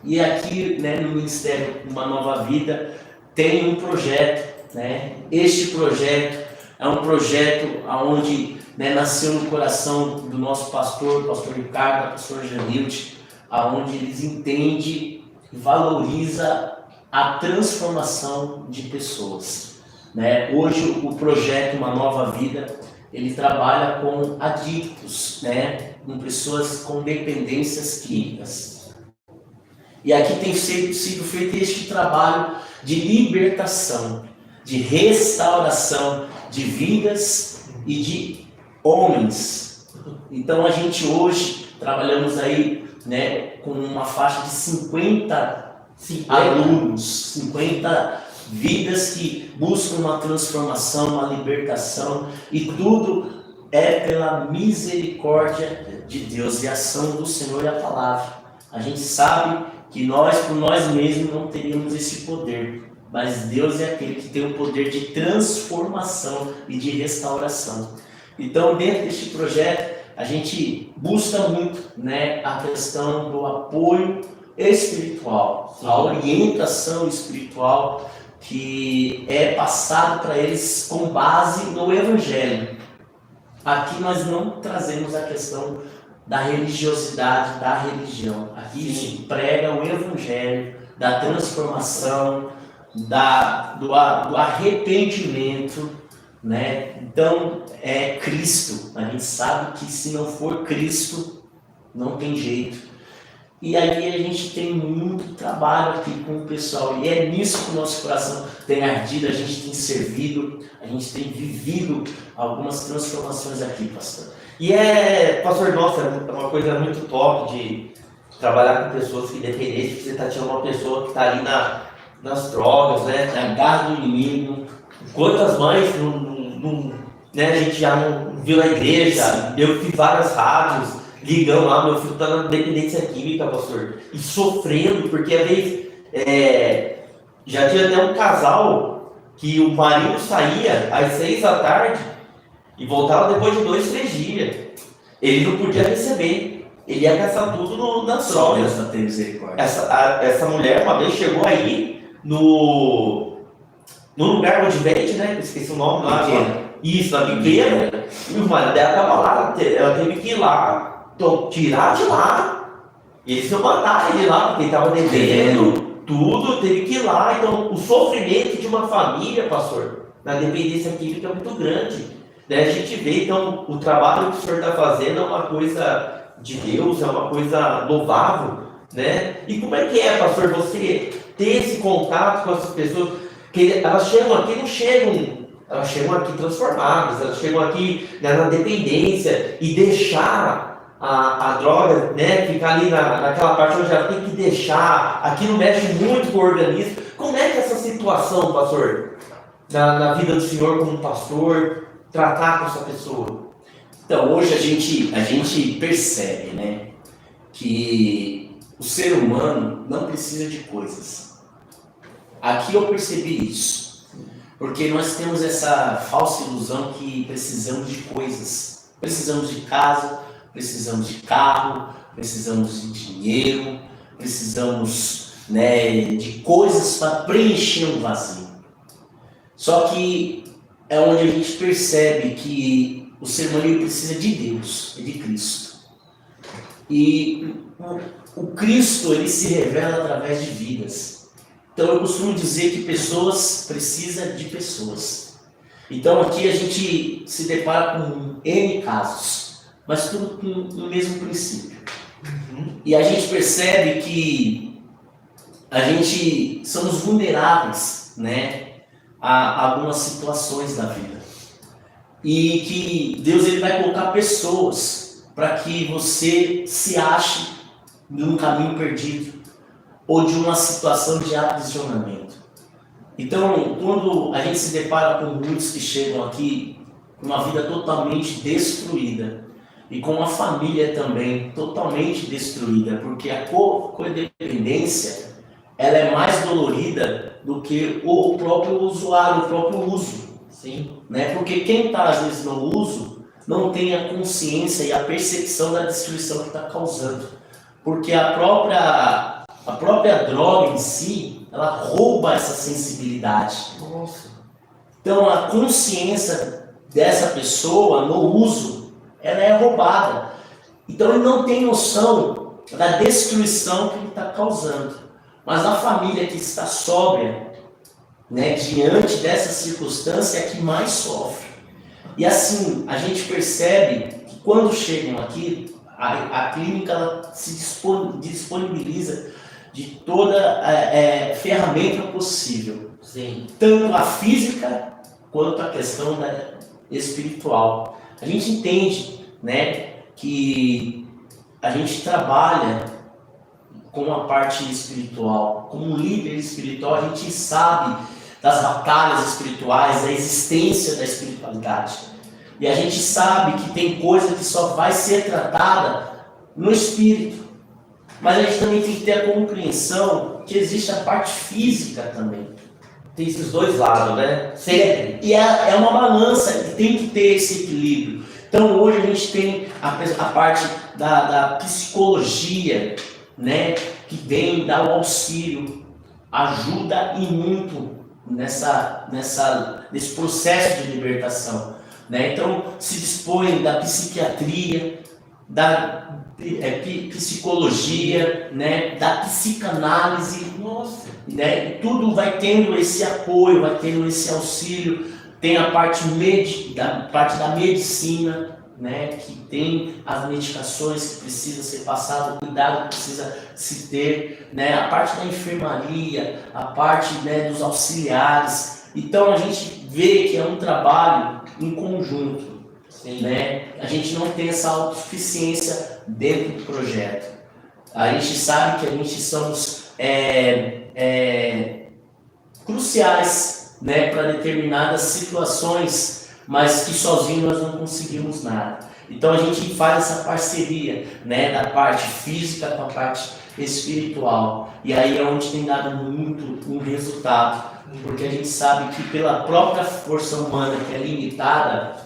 E aqui, né, no Ministério Uma Nova Vida tem um projeto, né? Este projeto é um projeto onde, né, nasceu no coração do nosso pastor Ricardo, pastor Janilde, aonde eles entendem e valoriza a transformação de pessoas, né? Hoje o projeto Uma Nova Vida, ele trabalha com adictos, né, com pessoas com dependências químicas. E aqui tem sido feito este trabalho de libertação, de restauração de vidas e de homens. Então a gente hoje trabalhamos aí, né, com uma faixa de 50 alunos, 50 vidas que buscam uma transformação, uma libertação, e tudo é pela misericórdia de Deus e a ação do Senhor e a palavra. A gente sabe que nós, por nós mesmos, não teríamos esse poder, mas Deus é aquele que tem o poder de transformação e de restauração. Então, dentro deste projeto, a gente busca muito, né, a questão do apoio espiritual, a orientação espiritual que é passada para eles com base no Evangelho. Aqui nós não trazemos a questão da religiosidade, da religião. Aqui se prega o Evangelho, da transformação, do arrependimento, né? Então é Cristo. A gente sabe que se não for Cristo, não tem jeito. E aí a gente tem muito trabalho aqui com o pessoal, e é nisso que o nosso coração tem ardido, a gente tem servido, a gente tem vivido algumas transformações aqui, pastor. E pastor, nossa, é uma coisa muito top de trabalhar com pessoas que dependem, que você está tirando uma pessoa que está ali nas drogas, né? Na garra do inimigo. Quantas mães né, a gente já não viu na igreja, eu fiz várias rádios, ligando lá, meu filho está na dependência química, pastor, e sofrendo, porque às vezes já tinha até um casal que o marido saía às 6 da tarde e voltava depois de 2, 3 dias. Ele não podia receber, ele ia gastar tudo nas drogas. Deus tem misericórdia. Essa mulher uma vez chegou aí no lugar onde vende, né? Eu esqueci o nome lá. Isso, na Biqueira. E o marido dela estava lá, ela teve que ir lá, tirar de lá. E eles iam matar ele lá, porque ele estava devendo tudo, teve que ir lá. Então, o sofrimento de uma família, pastor, na dependência química é muito grande. Né? A gente vê, então, o trabalho que o senhor está fazendo é uma coisa de Deus, é uma coisa louvável, né? E como é que é, pastor, você ter esse contato com essas pessoas, que elas chegam aqui, elas chegam aqui transformadas, elas chegam aqui, né, na dependência, e deixar a droga, né, ficar ali naquela parte onde ela tem que deixar, aquilo mexe muito com o organismo. Como é que é essa situação, pastor, na vida do senhor como pastor, tratar com essa pessoa? Então, hoje a gente percebe, né, que o ser humano não precisa de coisas. Aqui eu percebi isso, porque nós temos essa falsa ilusão que precisamos de coisas. Precisamos de casa, precisamos de carro, precisamos de dinheiro, precisamos, né, de coisas para preencher um vazio. Só que é onde a gente percebe que o ser humano precisa de Deus e de Cristo. E o Cristo, ele se revela através de vidas. Então eu costumo dizer que pessoas precisam de pessoas. Então aqui a gente se depara com N casos, mas tudo com o mesmo princípio. E a gente percebe que a gente somos vulneráveis, né, a algumas situações da vida. E que Deus ele vai colocar pessoas para que você se ache num caminho perdido ou de uma situação de aprisionamento. Então, quando a gente se depara com muitos que chegam aqui com uma vida totalmente destruída e com uma família também totalmente destruída, porque a codependência ela é mais dolorida do que o próprio usuário, o próprio uso. Sim. Né? Porque quem está às vezes no uso não tem a consciência e a percepção da destruição que está causando. Porque a própria droga em si, ela rouba essa sensibilidade. Nossa. Então a consciência dessa pessoa no uso, ela é roubada. Então ele não tem noção da destruição que ele está causando. Mas a família que está sóbria, né, diante dessa circunstância, é que mais sofre. E assim, a gente percebe que quando chegam aqui, a clínica ela se disponibiliza de toda ferramenta possível. Sim. Tanto a física quanto a questão espiritual. A gente entende, né, que a gente trabalha com a parte espiritual. Como um líder espiritual, a gente sabe das batalhas espirituais, da existência da espiritualidade. E a gente sabe que tem coisa que só vai ser tratada no espírito. Mas a gente também tem que ter a compreensão que existe a parte física também. Tem esses dois lados, né? Sempre. E é uma balança, e tem que ter esse equilíbrio. Então hoje a gente tem a parte da psicologia, né, que vem dar o auxílio, ajuda e muito nesse processo de libertação, né? Então se dispõe da psiquiatria, da psicologia, né, da psicanálise. Nossa. Né? Tudo vai tendo esse apoio, vai tendo esse auxílio. Tem a parte da medicina, né, que tem as medicações que precisam ser passadas, o cuidado que precisa se ter, né, a parte da enfermaria, a parte, né, dos auxiliares. Então a gente vê que é um trabalho em conjunto. Sim. Né? A gente não tem essa autossuficiência dentro do projeto. A gente sabe que a gente somos cruciais, né, para determinadas situações, mas que sozinho nós não conseguimos nada. Então a gente faz essa parceria, né, da parte física com a parte espiritual. E aí é onde tem dado muito um resultado, porque a gente sabe que pela própria força humana que é limitada,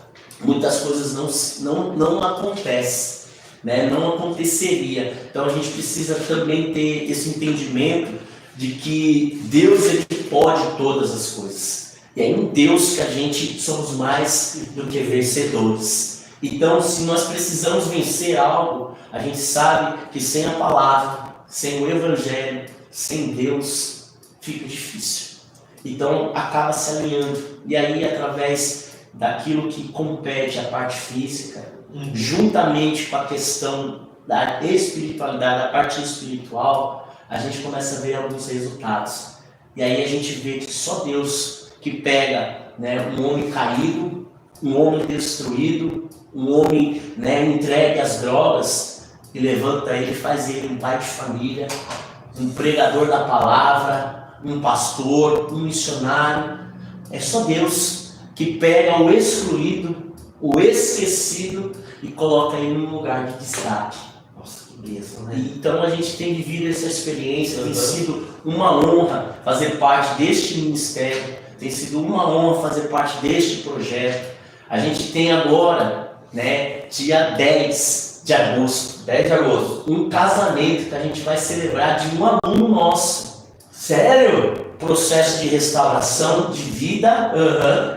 muitas coisas não acontecem, né? Não aconteceria. Então a gente precisa também ter esse entendimento de que Deus ele pode todas as coisas. E é em Deus que a gente somos mais do que vencedores. Então, se nós precisamos vencer algo, a gente sabe que sem a palavra, sem o Evangelho, sem Deus, fica difícil. Então, acaba se alinhando. E aí, através daquilo que compete a parte física, juntamente com a questão da espiritualidade, da parte espiritual, a gente começa a ver alguns resultados. E aí a gente vê que só Deus que pega, né, um homem caído, um homem destruído, um homem, né, entregue às drogas, e levanta ele, faz ele um pai de família, um pregador da palavra, um pastor, um missionário. É só Deus que pega o excluído, o esquecido e coloca ele num lugar de destaque. Nossa, que bênção, né? Então a gente tem vivido essa experiência, tem sido uma honra fazer parte deste ministério, tem sido uma honra fazer parte deste projeto. A gente tem agora, né, dia 10 de agosto, um casamento que a gente vai celebrar de um aluno nosso. Sério? Processo de restauração de vida,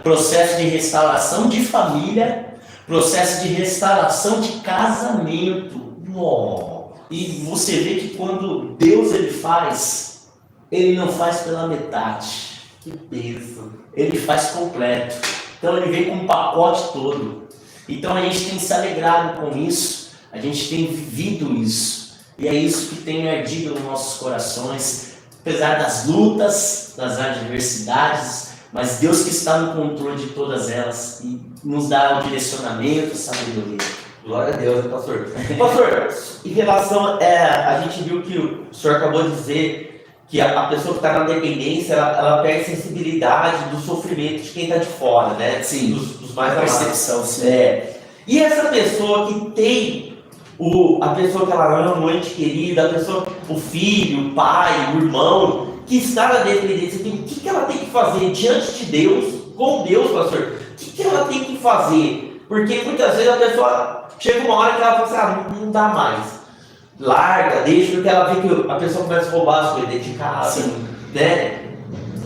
processo de restauração de família, processo de restauração de casamento. E você vê que quando Deus ele faz, ele não faz pela metade. Que bênção. Ele faz completo. Então ele vem com um pacote todo. Então a gente tem se alegrado com isso, a gente tem vivido isso. E é isso que tem ardido nos nossos corações. Apesar das lutas, das adversidades, mas Deus que está no controle de todas elas e nos dá o direcionamento, a sabedoria. Glória a Deus, pastor. Pastor, em relação, a gente viu que o senhor acabou de dizer que a pessoa que está na dependência, ela perde sensibilidade do sofrimento de quem está de fora, né? Sim. Dos mais amados. Percepção, sim. E essa pessoa que tem a pessoa que ela ama, o ente querido, a pessoa, o filho, o pai, o irmão, que está na dependência, o que ela tem que fazer diante de Deus, com Deus, pastor? O que ela tem que fazer? Porque muitas vezes a pessoa chega uma hora que ela fala assim, não dá mais. Larga, deixa, porque ela vê que a pessoa começa a roubar as coisas dentro de casa, né?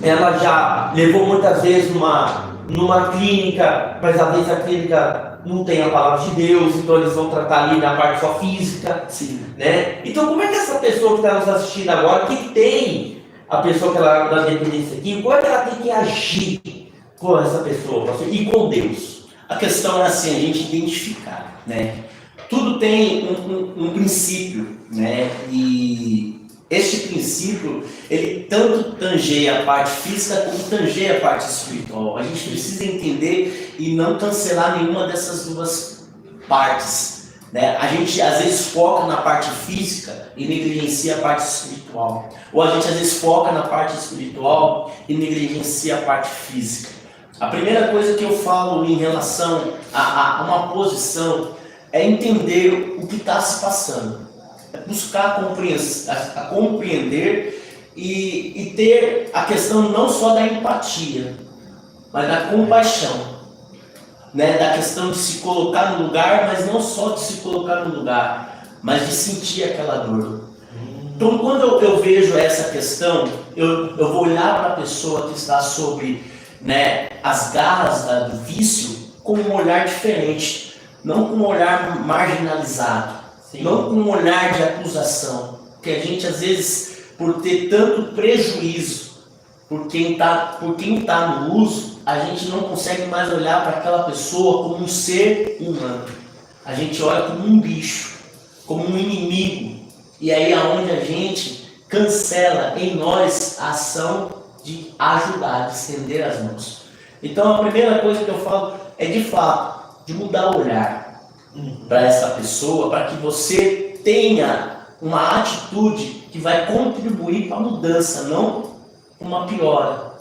Ela já levou muitas vezes numa clínica, mas às vezes a clínica não tem a palavra de Deus, então eles vão tratar ali na parte só física, né? Então como é que essa pessoa que está nos assistindo agora, que tem a pessoa que ela da dependência aqui, como é que ela tem que agir com essa pessoa, pastor, e com Deus? A questão é assim, a gente identificar, né? Tudo tem um princípio, né? E este princípio, ele tanto tangeia a parte física como tangeia a parte espiritual. A gente precisa entender e não cancelar nenhuma dessas duas partes, né? A gente às vezes foca na parte física e negligencia a parte espiritual. Ou a gente às vezes foca na parte espiritual e negligencia a parte física. A primeira coisa que eu falo em relação a uma posição é entender o que está se passando. É buscar a compreender e ter a questão não só da empatia, mas da compaixão, né? Da questão de se colocar no lugar, mas não só de se colocar no lugar, mas de sentir aquela dor. Então, quando eu vejo essa questão, eu vou olhar para a pessoa que está sobre, né, as garras do vício com um olhar diferente, não com um olhar marginalizado, não com um olhar de acusação, porque a gente às vezes, por ter tanto prejuízo por quem está no uso, a gente não consegue mais olhar para aquela pessoa como um ser humano, a gente olha como um bicho, como um inimigo, e aí é onde a gente cancela em nós a ação de ajudar, de estender as mãos. Então a primeira coisa que eu falo é de fato, de mudar o olhar para essa pessoa, para que você tenha uma atitude que vai contribuir para a mudança, não uma piora.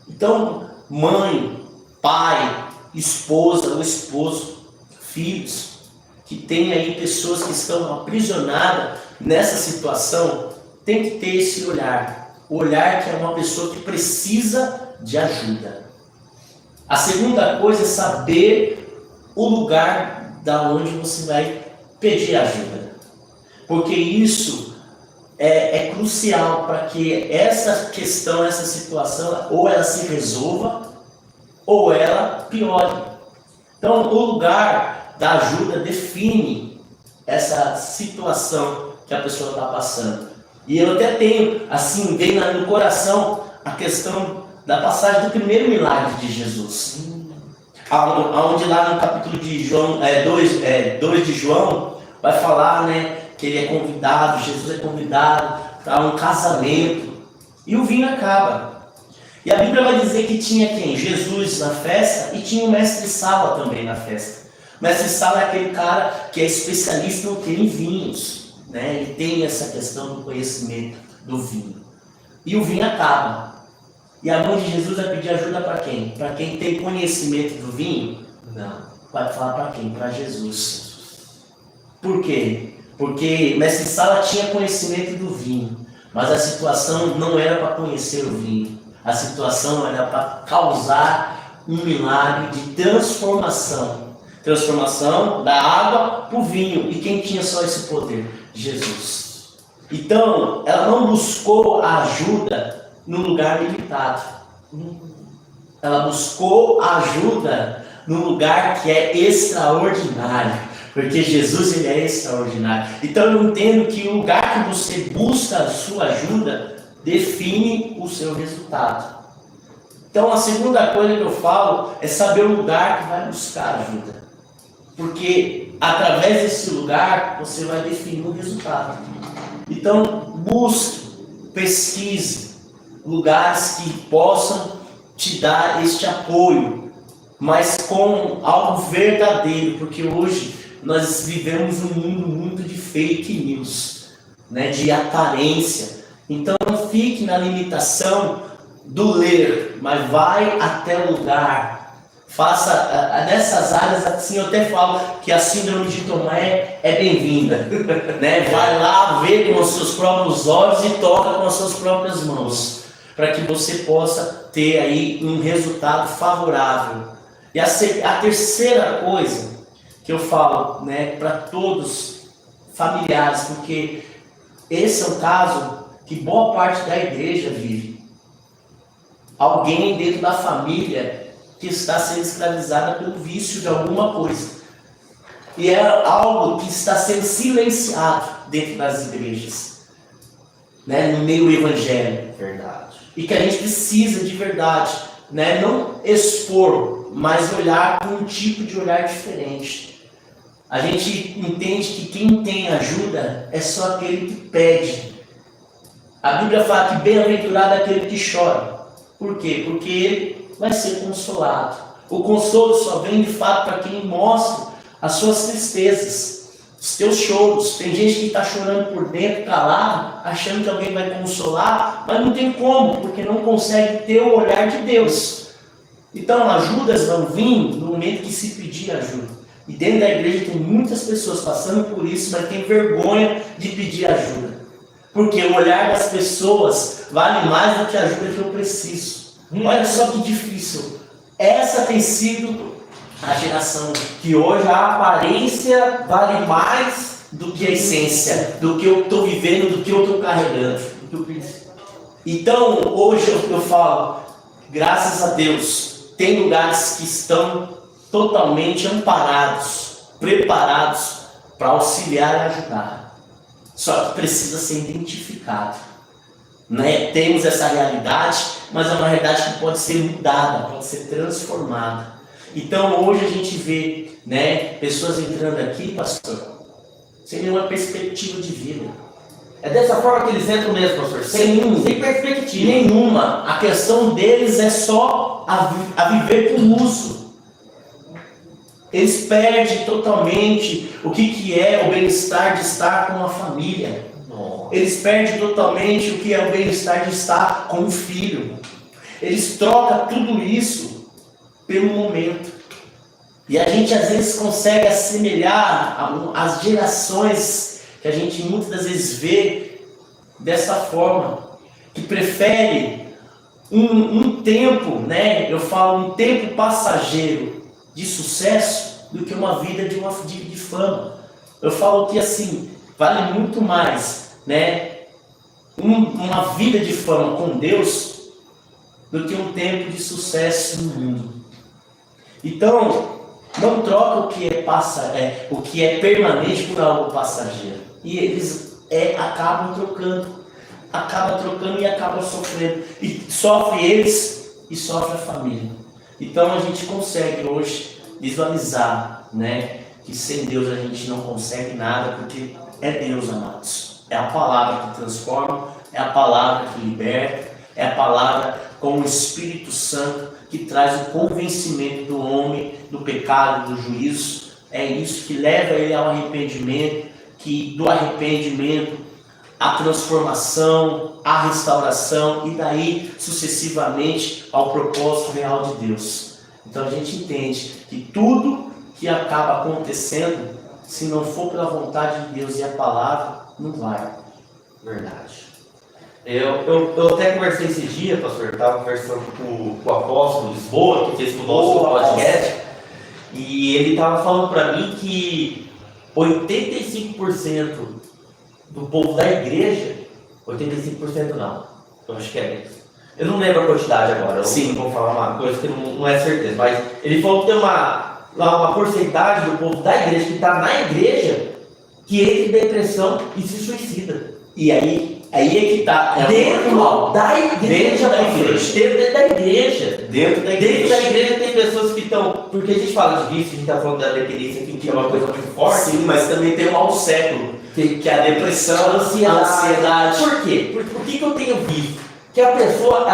Então, mãe, pai, esposa ou esposo, filhos, que tem aí pessoas que estão aprisionadas nessa situação, tem que ter esse olhar. O olhar que é uma pessoa que precisa de ajuda. A segunda coisa é saber o lugar da onde você vai pedir ajuda. Porque isso é crucial para que essa questão, essa situação, ou ela se resolva, ou ela piore. Então, o lugar da ajuda define essa situação que a pessoa está passando. E eu até tenho, assim, vem no coração a questão da passagem do primeiro milagre de Jesus. Onde lá no capítulo de João, 2 de João, vai falar, né, que ele é convidado, Jesus é convidado para um casamento, e o vinho acaba. E a Bíblia vai dizer que tinha quem? Jesus na festa, e tinha o mestre Sala também na festa. O mestre Sala é aquele cara que é especialista em vinhos, né? Ele tem essa questão do conhecimento do vinho. E o vinho acaba. E a mãe de Jesus vai pedir ajuda para quem? Para quem tem conhecimento do vinho? Não. Vai falar para quem? Para Jesus. Por quê? Porque o mestre Sala tinha conhecimento do vinho, mas a situação não era para conhecer o vinho. A situação era para causar um milagre de transformação. Transformação da água para o vinho. E quem tinha só esse poder? Jesus. Então, ela não buscou a ajuda no lugar limitado. Ela buscou ajuda no lugar que é extraordinário, porque Jesus ele é extraordinário. Então eu entendo que o lugar que você busca a sua ajuda define o seu resultado. Então a segunda coisa que eu falo é saber o lugar que vai buscar ajuda, porque através desse lugar você vai definir o resultado. Então busque, pesquise lugares que possam te dar este apoio, mas com algo verdadeiro, porque hoje nós vivemos um mundo muito de fake news, né, de aparência. Então não fique na limitação do ler, mas vai até o lugar. Faça nessas áreas, assim, eu até falo que a síndrome de Tomé é bem-vinda, né? Vai lá ver com os seus próprios olhos e toca com as suas próprias mãos, para que você possa ter aí um resultado favorável. E a terceira coisa que eu falo, né, para todos familiares, porque esse é um caso que boa parte da igreja vive. Alguém dentro da família que está sendo escravizada pelo vício de alguma coisa. E é algo que está sendo silenciado dentro das igrejas, né, no meio evangélico. Verdade. E que a gente precisa de verdade, né, não expor, mas olhar com um tipo de olhar diferente. A gente entende que quem tem ajuda é só aquele que pede. A Bíblia fala que bem-aventurado é aquele que chora. Por quê? Porque ele vai ser consolado. O consolo só vem de fato para quem mostra as suas tristezas, os teus choros. Tem gente que está chorando por dentro, calado, achando que alguém vai consolar, mas não tem como, porque não consegue ter o olhar de Deus. Então ajudas vão vir no momento que se pedir ajuda. E dentro da igreja tem muitas pessoas passando por isso, mas tem vergonha de pedir ajuda. Porque o olhar das pessoas vale mais do que a ajuda que eu preciso. Olha só que difícil. Essa tem sido a geração Que hoje a aparência vale mais do que a essência, do que eu estou vivendo, do que eu estou carregando. Então, hoje eu falo, graças a Deus, tem lugares que estão totalmente amparados, preparados para auxiliar e ajudar. Só que precisa ser identificado. Né? Temos essa realidade, mas é uma realidade que pode ser mudada, pode ser transformada. Então hoje a gente vê, né, pessoas entrando aqui, pastor, sem nenhuma perspectiva de vida. É dessa forma que eles entram mesmo, pastor? Sem perspectiva nenhuma. A questão deles é só a viver com uso. Eles perdem totalmente o que é o bem-estar de estar com a família. Eles perdem totalmente o que é o bem-estar de estar com o filho. Eles trocam tudo isso pelo momento. E a gente às vezes consegue assemelhar as gerações que a gente muitas das vezes vê dessa forma, que prefere um tempo, né? Eu falo um tempo passageiro de sucesso do que uma vida de fama. Eu falo que assim, vale muito mais, né, uma vida de fama com Deus do que um tempo de sucesso no mundo. Então, não troca o que é permanente por algo passageiro. E eles acabam trocando e acabam sofrendo. E sofre eles e sofre a família. Então a gente consegue hoje visualizar, né, que sem Deus a gente não consegue nada, porque é Deus, amados. É a palavra que transforma, é a palavra que liberta, é a palavra com o Espírito Santo que traz o convencimento do homem do pecado, do juízo. É isso que leva ele ao arrependimento, que do arrependimento à transformação, à restauração e daí sucessivamente ao propósito real de Deus. Então a gente entende que tudo que acaba acontecendo, se não for pela vontade de Deus e a palavra, não vai. Verdade. Eu até conversei esse dia, pastor, eu estava conversando com o apóstolo Lisboa, que fez o nosso podcast, e ele estava falando para mim que 85% do povo da igreja, 85% não, eu acho que é isso. Eu não lembro a quantidade agora, eu vou falar uma coisa que não é certeza, mas ele falou que tem uma porcentagem do povo da igreja que está na igreja que entra em depressão e se suicida. E aí é que está. Dentro da igreja. Dentro da igreja tem pessoas que estão. Porque a gente fala de vício, a gente está falando da dependência, que é uma coisa muito forte. Sim, mas também tem o mau século, que é a depressão, a ansiedade. Por quê? Por que eu tenho vício? que a pessoa,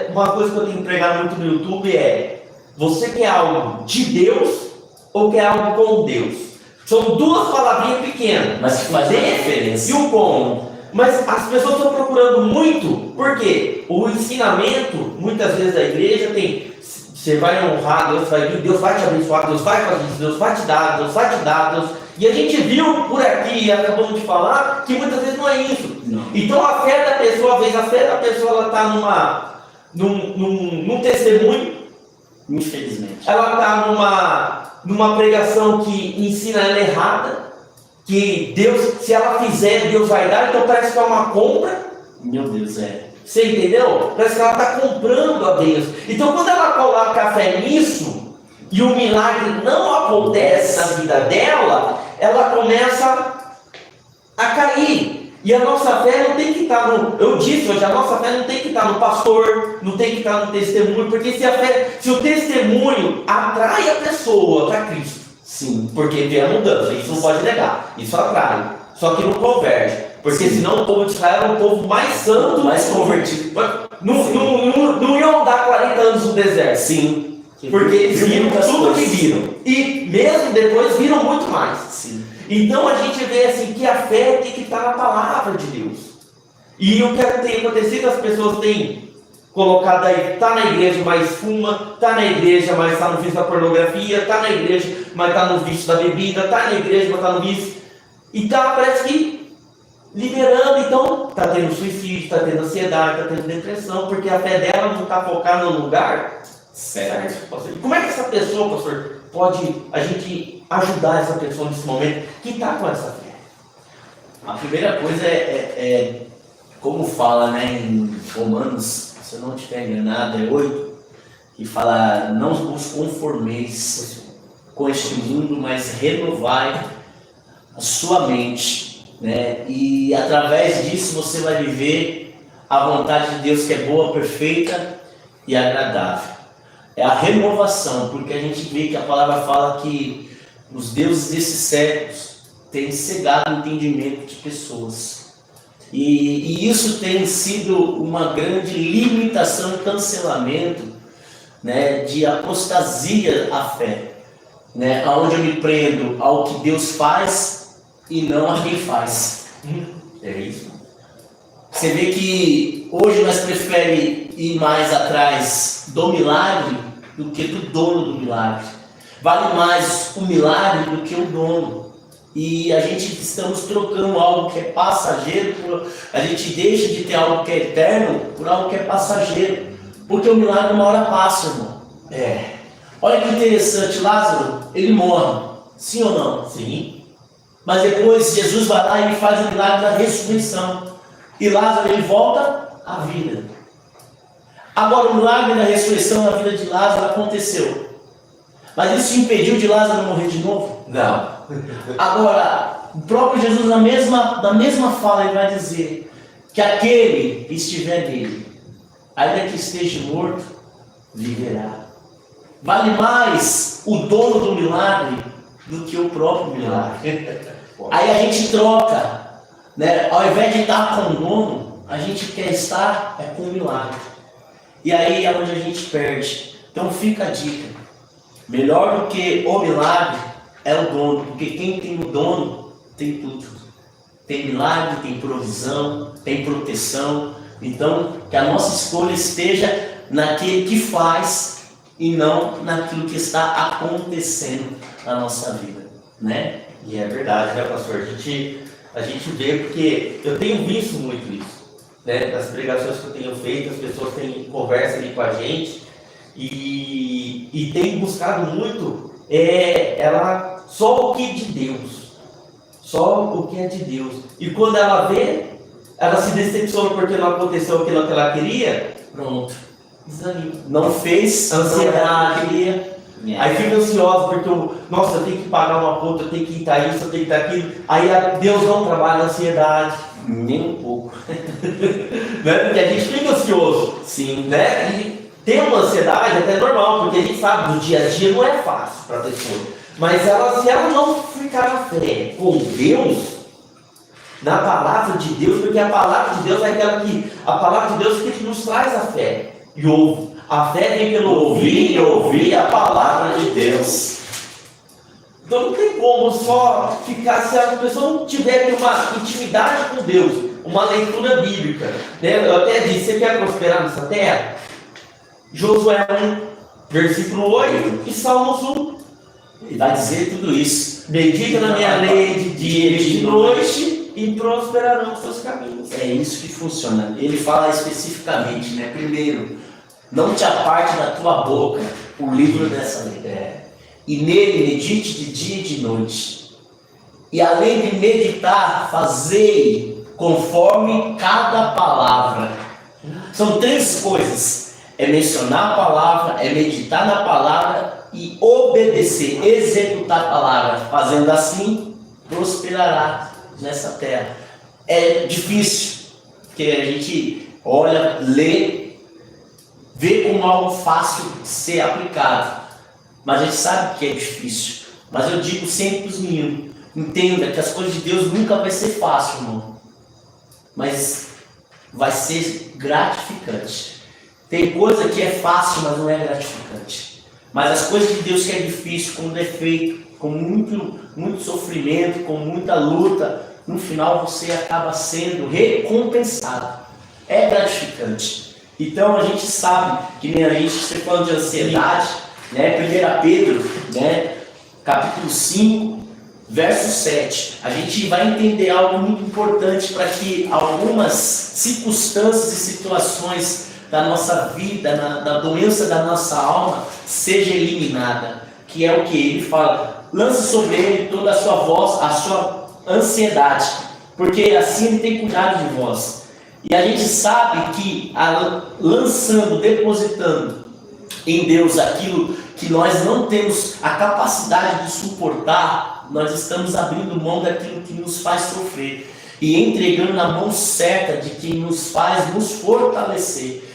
uma coisa que eu tenho pregado muito no YouTube é: você quer algo de Deus ou quer algo com Deus? São duas palavrinhas pequenas, mas que faz uma diferença. E o com. Mas as pessoas estão procurando muito, porque o ensinamento, muitas vezes, da igreja tem: você vai honrar, Deus vai vir, Deus vai te abençoar, Deus vai fazer isso, Deus vai te dar, Deus vai te dar, Deus... E a gente viu por aqui, acabamos de falar, que muitas vezes não é isso. Não. Então a fé da pessoa, às vezes a fé da pessoa está num testemunho, infelizmente. Ela está numa pregação que ensina ela errada, que Deus, se ela fizer, Deus vai dar, então parece que é uma compra. Meu Deus, é. Você entendeu? Parece que ela está comprando a Deus. Então quando ela coloca a fé nisso, e o milagre não acontece na vida dela, ela começa a cair. E a nossa fé não tem que estar eu disse hoje, a nossa fé não tem que estar no pastor, não tem que estar no testemunho, porque se o testemunho atrai a pessoa para Cristo, sim, porque vem a mudança, isso não pode negar, isso atrai, só que não converte, porque sim, senão o povo de Israel é um povo mais santo, mais convertido. Não iam andar 40 anos no deserto. Sim. Porque eles viram tudo que viram. E mesmo depois viram muito mais. Sim. Então a gente vê assim que a fé tem que estar na palavra de Deus. E o que tem acontecido, as pessoas têm colocado aí, está na igreja, mas fuma, está na igreja, mas está no vício da pornografia, está na igreja, mas está no vício da bebida, está na igreja, mas está no vício. E tá, parece que liberando, então está tendo suicídio, está tendo ansiedade, está tendo depressão, porque a fé dela não está focada no lugar certo. Como é que essa pessoa, pastor, pode a gente ajudar essa pessoa nesse momento que está com essa fé? A primeira coisa é como fala, né, em Romanos, se eu não estiver enganado, é 8, que fala: não vos conformeis com este mundo, mas renovai a sua mente, né? E através disso você vai viver a vontade de Deus, que é boa, perfeita e agradável. É a renovação, porque a gente vê que a palavra fala que os deuses desses séculos têm cegado o entendimento de pessoas. E isso tem sido uma grande limitação e cancelamento, né, de apostasia à fé, né, onde eu me prendo ao que Deus faz e não a quem faz. É isso. Você vê que hoje nós preferimos ir mais atrás do milagre do que do dono do milagre. Vale mais o milagre do que o dono. E a gente estamos trocando algo que é passageiro, a gente deixa de ter algo que é eterno por algo que é passageiro. Porque o milagre uma hora passa, irmão. Olha que interessante, Lázaro, ele morre. Sim ou não? Sim. Mas depois Jesus vai lá e faz o milagre da ressurreição. E Lázaro, ele volta à vida. Agora o milagre da ressurreição na vida de Lázaro aconteceu. Mas isso impediu de Lázaro morrer de novo? Não. Agora, o próprio Jesus na mesma fala, ele vai dizer que aquele que estiver nele, ainda que esteja morto, viverá. Vale mais o dono do milagre do que o próprio milagre. Aí a gente troca, né? Ao invés de estar com o dono, a gente quer estar com o milagre. E aí é onde a gente perde. Então fica a dica: melhor do que o milagre é o dono, porque quem tem o dono tem tudo. Tem milagre, tem provisão, tem proteção. Então que a nossa escolha esteja naquele que faz e não naquilo que está acontecendo na nossa vida, né? E é verdade, né, pastor? A gente vê, porque eu tenho visto muito isso, né? Das pregações que eu tenho feito, as pessoas têm conversa ali com a gente e tem buscado muito ela só o que é de Deus, só o que é de Deus. E quando ela vê, ela se decepciona porque não aconteceu aquilo que ela queria, pronto, desanima. Não fez, Ansiedade, aí fica ansiosa porque nossa, eu tenho que pagar uma conta, eu tenho que estar isso, eu tenho que estar aquilo. Aí Deus não trabalha a ansiedade. Nem um pouco. Né? Porque a gente fica ansioso. Sim. Né? E ter uma ansiedade é até normal, porque a gente sabe, no dia a dia não é fácil para a pessoa. Mas se ela não ficar na fé com Deus, na palavra de Deus, porque a palavra de Deus é aquela a palavra de Deus que nos traz a fé. E a fé vem pelo ouvir e ouvir a palavra de Deus. Então não tem como só ficar, se a pessoa não tiver uma intimidade com Deus, uma leitura bíblica, né? Eu até disse, você quer prosperar nessa terra? Josué 1, versículo 8 e Salmos 1. Ele vai dizer tudo isso. Medita na minha lei de dia e de noite e prosperarão os seus caminhos. É isso que funciona. Ele fala especificamente, né? Primeiro, não te aparte da tua boca o livro dessa lei. E nele medite de dia e de noite. E além de meditar, fazei conforme cada palavra. São três coisas: é mencionar a palavra, é meditar na palavra e obedecer, executar a palavra. Fazendo assim, prosperará nessa terra. É difícil, porque a gente olha, lê, vê como algo fácil de ser aplicado. Mas a gente sabe que é difícil. Mas eu digo sempre para os meninos: entenda que as coisas de Deus nunca vai ser fácil, irmão. Mas vai ser gratificante. Tem coisa que é fácil, mas não é gratificante. Mas as coisas de Deus que é difícil, com defeito, com muito sofrimento, com muita luta, no final você acaba sendo recompensado. É gratificante. Então a gente sabe que nem a gente, você falando de ansiedade, né? 1 Pedro, né? Capítulo 5, verso 7. A gente vai entender algo muito importante para que algumas circunstâncias e situações da nossa vida, da doença da nossa alma, seja eliminada. Que é o que ele fala: lance sobre ele toda a sua voz, a sua ansiedade, porque assim ele tem cuidado de vós. E a gente sabe que lançando, depositando em Deus aquilo que nós não temos a capacidade de suportar, nós estamos abrindo mão daquilo que nos faz sofrer e entregando na mão certa de quem nos faz nos fortalecer.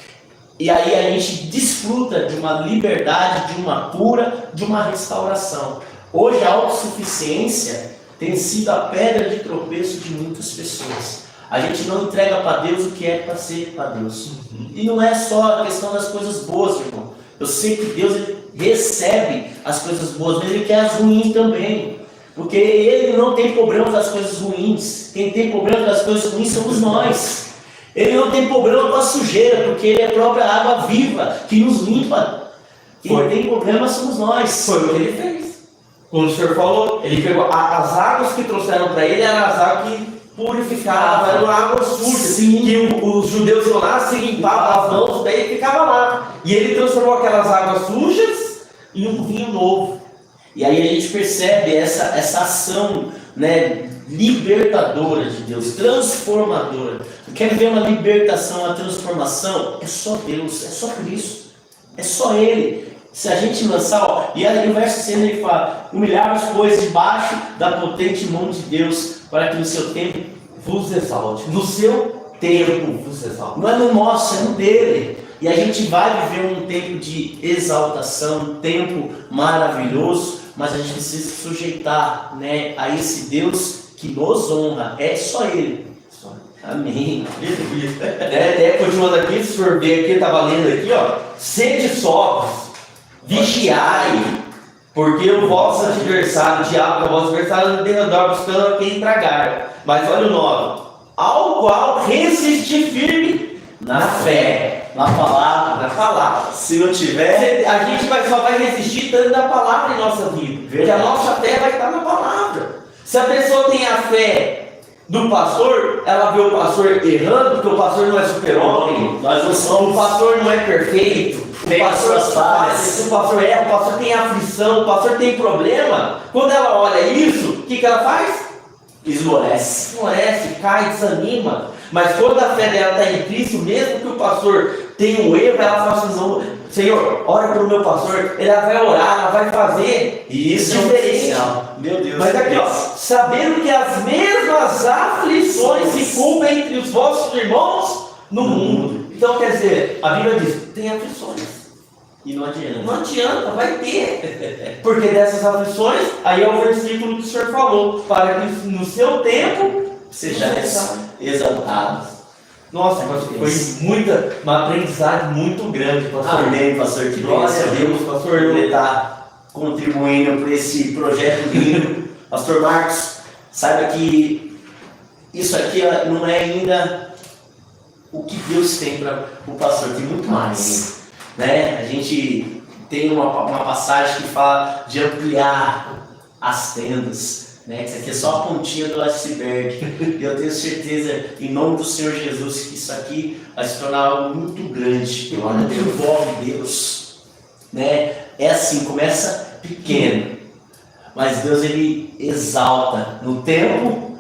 E aí a gente desfruta de uma liberdade, de uma cura, de uma restauração. Hoje a autossuficiência tem sido a pedra de tropeço de muitas pessoas. A gente não entrega para Deus o que é para ser para Deus. E não é só a questão das coisas boas, irmão. Eu sei que Deus ele recebe as coisas boas, mas Ele quer as ruins também. Porque Ele não tem problema das coisas ruins. Quem tem problema das coisas ruins somos nós. Ele não tem problema com a sujeira, porque Ele é a própria água viva que nos limpa. Quem tem problema somos nós. Foi o que Ele fez. Quando o Senhor falou, Ele pegou as águas que trouxeram para Ele, eram as águas que purificavam, eram águas sujas. Que os judeus iam lá, se limpavam as mãos, daí ficava lá. E Ele transformou aquelas águas sujas em um vinho novo. E aí a gente percebe essa ação, né, libertadora de Deus, transformadora. Quer ver uma libertação, uma transformação? É só Deus, é só Cristo, é só Ele. Se a gente lançar, ó, e aí o verso 6 ele fala: humilhar-vos, pois, debaixo da potente mão de Deus, para que no seu tempo vos exalte. No seu tempo vos exalte. Não é no nosso, é no dele. E a gente vai viver um tempo de exaltação, um tempo maravilhoso, mas a gente precisa se sujeitar, né, a esse Deus que nos honra. É só Ele. Amém. Continuando aqui, se for ver aqui, estava lendo aqui, ó: sede sóbrios, vigiai, porque o vosso adversário, o diabo, o vosso adversário, anda em redor buscando a quem tragar. Mas olha o 9: ao qual resistir firme na fé, na palavra. Se não tiver, a gente só vai resistir tanto da palavra em nossa vida. Porque a nossa fé vai estar na palavra. Se a pessoa tem a fé do pastor, ela vê o pastor errando, porque o pastor não é super-homem, nós não somos. O pastor não é perfeito, tem as suas falhas. O pastor tem aflição, o pastor tem problema. Quando ela olha isso, o que ela faz? Esmorece, cai, desanima. Mas quando a fé dela está em Cristo, mesmo que o pastor tenha um erro, ela fala assim: não, Senhor, ora pelo meu pastor. Ela vai orar, ela vai fazer. E isso diferente. Meu Deus. Mas aqui, ó, sabendo que as mesmas aflições se cumprem entre os vossos irmãos no mundo. Então, quer dizer, a Bíblia diz: tem aflições. E não adianta. Não adianta, vai ter. Porque dessas aflições, aí é o versículo que o Senhor falou: para que no seu tempo sejais exaltados. Nossa, foi uma aprendizagem muito grande, pastor. Amém, pastor. Que Glória a Deus, pastor. Ele está contribuindo para esse projeto lindo. Pastor Marcos, saiba que isso aqui não é ainda o que Deus tem para o pastor, tem muito mais. Né? A gente tem uma passagem que fala de ampliar as tendas. Né? Isso aqui é só a pontinha do iceberg. E eu tenho certeza, em nome do Senhor Jesus, que isso aqui vai se tornar algo muito grande. Que envolve Deus. Né? É assim, começa pequeno. Mas Deus, ele exalta. No tempo,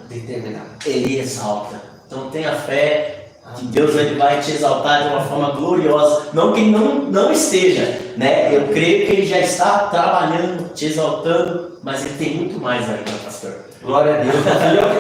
ele exalta. Então tenha fé que Deus, ele vai te exaltar de uma forma gloriosa. Não que ele não esteja, né? Eu creio que ele já está trabalhando, te exaltando, mas ele tem muito mais ainda, pastor. Glória a Deus.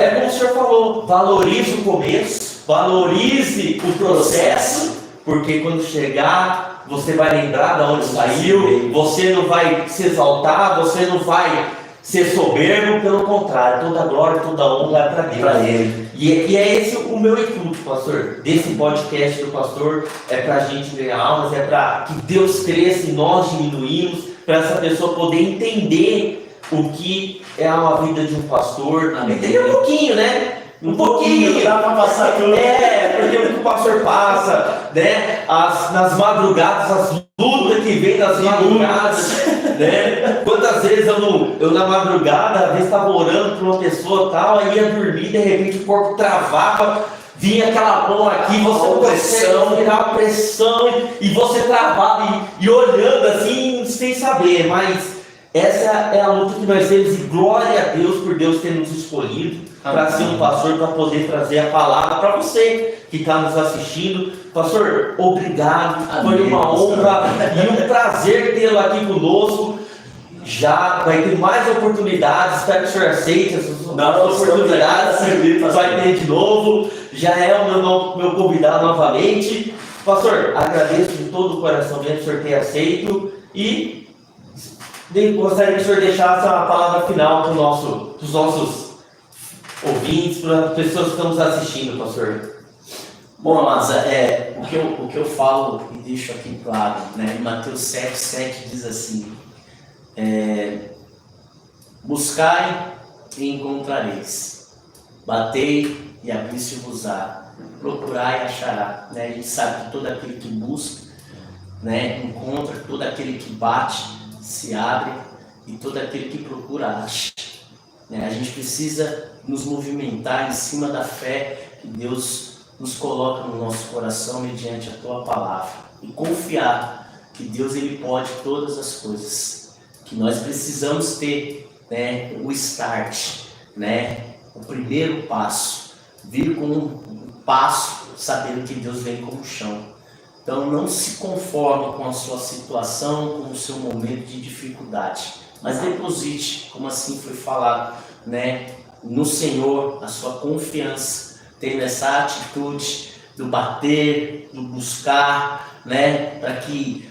É como o senhor falou, valorize o começo, valorize o processo, porque quando chegar, você vai lembrar de onde saiu, você não vai se exaltar, você não vai ser soberbo, pelo contrário, toda glória, toda honra é para Deus. Para Ele. E é esse o meu intuito, pastor, desse podcast do pastor, é para a gente ganhar almas, é para que Deus cresça e nós diminuímos, para essa pessoa poder entender o que é uma vida de um pastor. Entender um pouquinho, né? Um pouquinho. Não dá para passar tudo. Porque o que o pastor passa, né? Nas madrugadas, as lutas que vem das madrugadas, né? Quantas vezes eu na madrugada, às vezes estava orando para uma pessoa tal, aí ia dormir, de repente o corpo travava, vinha aquela mão aqui, você não consegue virar a pressão, e você travava e olhando assim, sem saber, mas essa é a luta que nós temos, e glória a Deus por Deus ter nos escolhido para ser um pastor, para poder trazer a palavra para você que está nos assistindo. Pastor, obrigado, foi uma honra e um prazer tê-lo aqui conosco. Já vai ter mais oportunidades, espero que o senhor aceite essas oportunidades, vai ter de novo, já é o meu convidado novamente. Pastor, agradeço de todo o coração mesmo o senhor ter aceito e gostaria que o senhor deixasse a palavra final para os nossos ouvintes, para as pessoas que estão nos assistindo, pastor. Bom, amados, o que eu falo e deixo aqui claro, né? Em Mateus 7,7 diz assim: buscai e encontrareis, batei e abrir-se-vos-á, procurai e achará. Né? A gente sabe que todo aquele que busca, né, encontra, todo aquele que bate se abre, e todo aquele que procura acha. Né? A gente precisa nos movimentar em cima da fé que Deus nos coloca no nosso coração mediante a tua palavra, e confiar que Deus, ele pode todas as coisas, que nós precisamos ter, né, o start, né, o primeiro passo, vir com um passo sabendo que Deus vem como chão. Então não se conforme com a sua situação, com o seu momento de dificuldade, mas deposite, como assim foi falado, né, no Senhor a sua confiança, tendo essa atitude do bater, do buscar, né, para que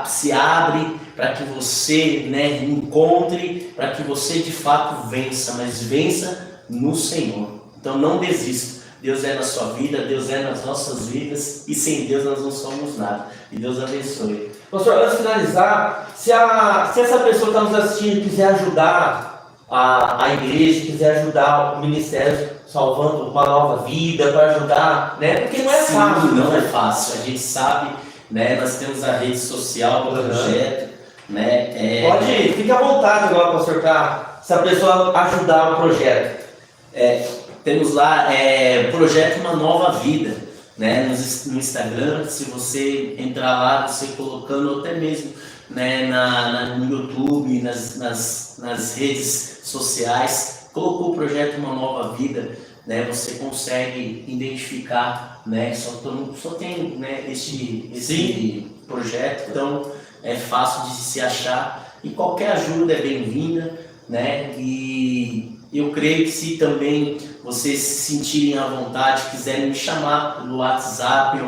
se abre, para que você, né, encontre, para que você de fato vença, mas vença no Senhor. Então não desista. Deus é na sua vida, Deus é nas nossas vidas, e sem Deus nós não somos nada. E Deus abençoe. Pastor, antes de finalizar, se essa pessoa que está nos assistindo quiser ajudar a igreja, quiser ajudar o ministério, salvando uma nova vida, para ajudar, né? Porque não é fácil. Não é fácil, a gente sabe, né? Nós temos a rede social do projeto, né? Pode, fique à vontade agora, pastor, se a pessoa ajudar o projeto. Temos lá, projeto Uma Nova Vida, né? No Instagram, se você entrar lá, você colocando até mesmo, né, no YouTube, nas redes sociais, colocou o projeto Uma Nova Vida, né? Você consegue identificar, né? Só tem, né, esse projeto, então é fácil de se achar, e qualquer ajuda é bem-vinda, né? E eu creio que se também vocês se sentirem à vontade, quiserem me chamar no WhatsApp,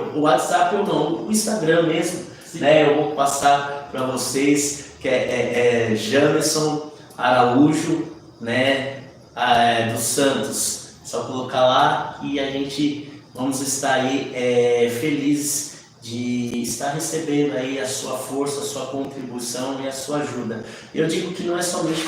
ou não, o Instagram mesmo, né? Eu vou passar para vocês, que é Jamerson Araújo, né? Dos Santos. Só colocar lá e a gente vamos estar aí felizes de estar recebendo aí a sua força, a sua contribuição e a sua ajuda. Eu digo que não é somente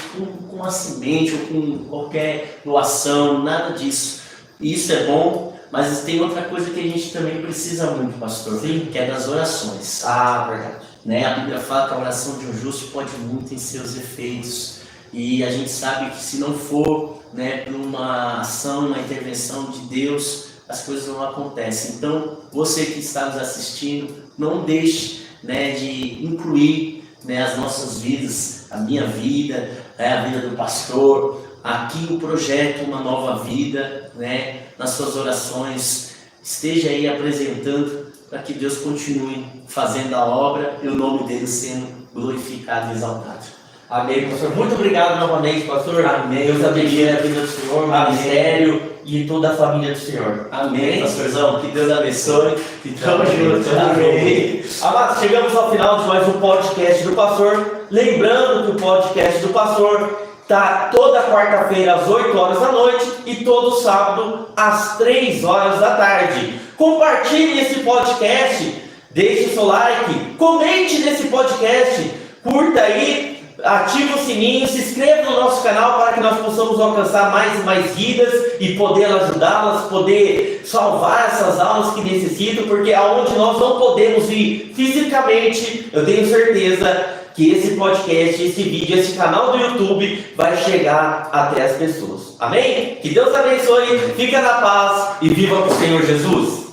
com a semente ou com qualquer doação, nada disso. Isso é bom, mas tem outra coisa que a gente também precisa muito, pastor, Sim. que é das orações. Ah, verdade. Né? A Bíblia fala que a oração de um justo pode muito em seus efeitos. E a gente sabe que se não for, né, por uma ação, uma intervenção de Deus, as coisas não acontecem. Então, você que está nos assistindo, não deixe, né, de incluir, né, as nossas vidas, a minha vida, a vida do pastor, aqui o projeto Uma Nova Vida, né, nas suas orações, esteja aí apresentando para que Deus continue fazendo a obra e o nome dele sendo glorificado e exaltado. Amém, pastor. Muito obrigado novamente, pastor. Amém. Deus abençoe a vida do Senhor, o Amém. ministério e toda a família do Senhor. Amém, pastorzão. Que Deus abençoe. E tamo junto. Amém. Amados, chegamos ao final de mais um podcast do pastor. Lembrando que o podcast do pastor está toda quarta-feira às 8 horas da noite e todo sábado às 3 horas da tarde. Compartilhe esse podcast, deixe o seu like, comente nesse podcast, curta aí, ative o sininho, se inscreva no nosso canal para que nós possamos alcançar mais e mais vidas e poder ajudá-las, poder salvar essas almas que necessitam, porque aonde nós não podemos ir fisicamente, eu tenho certeza que esse podcast, esse vídeo, esse canal do YouTube vai chegar até as pessoas. Amém? Que Deus abençoe, fica na paz e viva com o Senhor Jesus.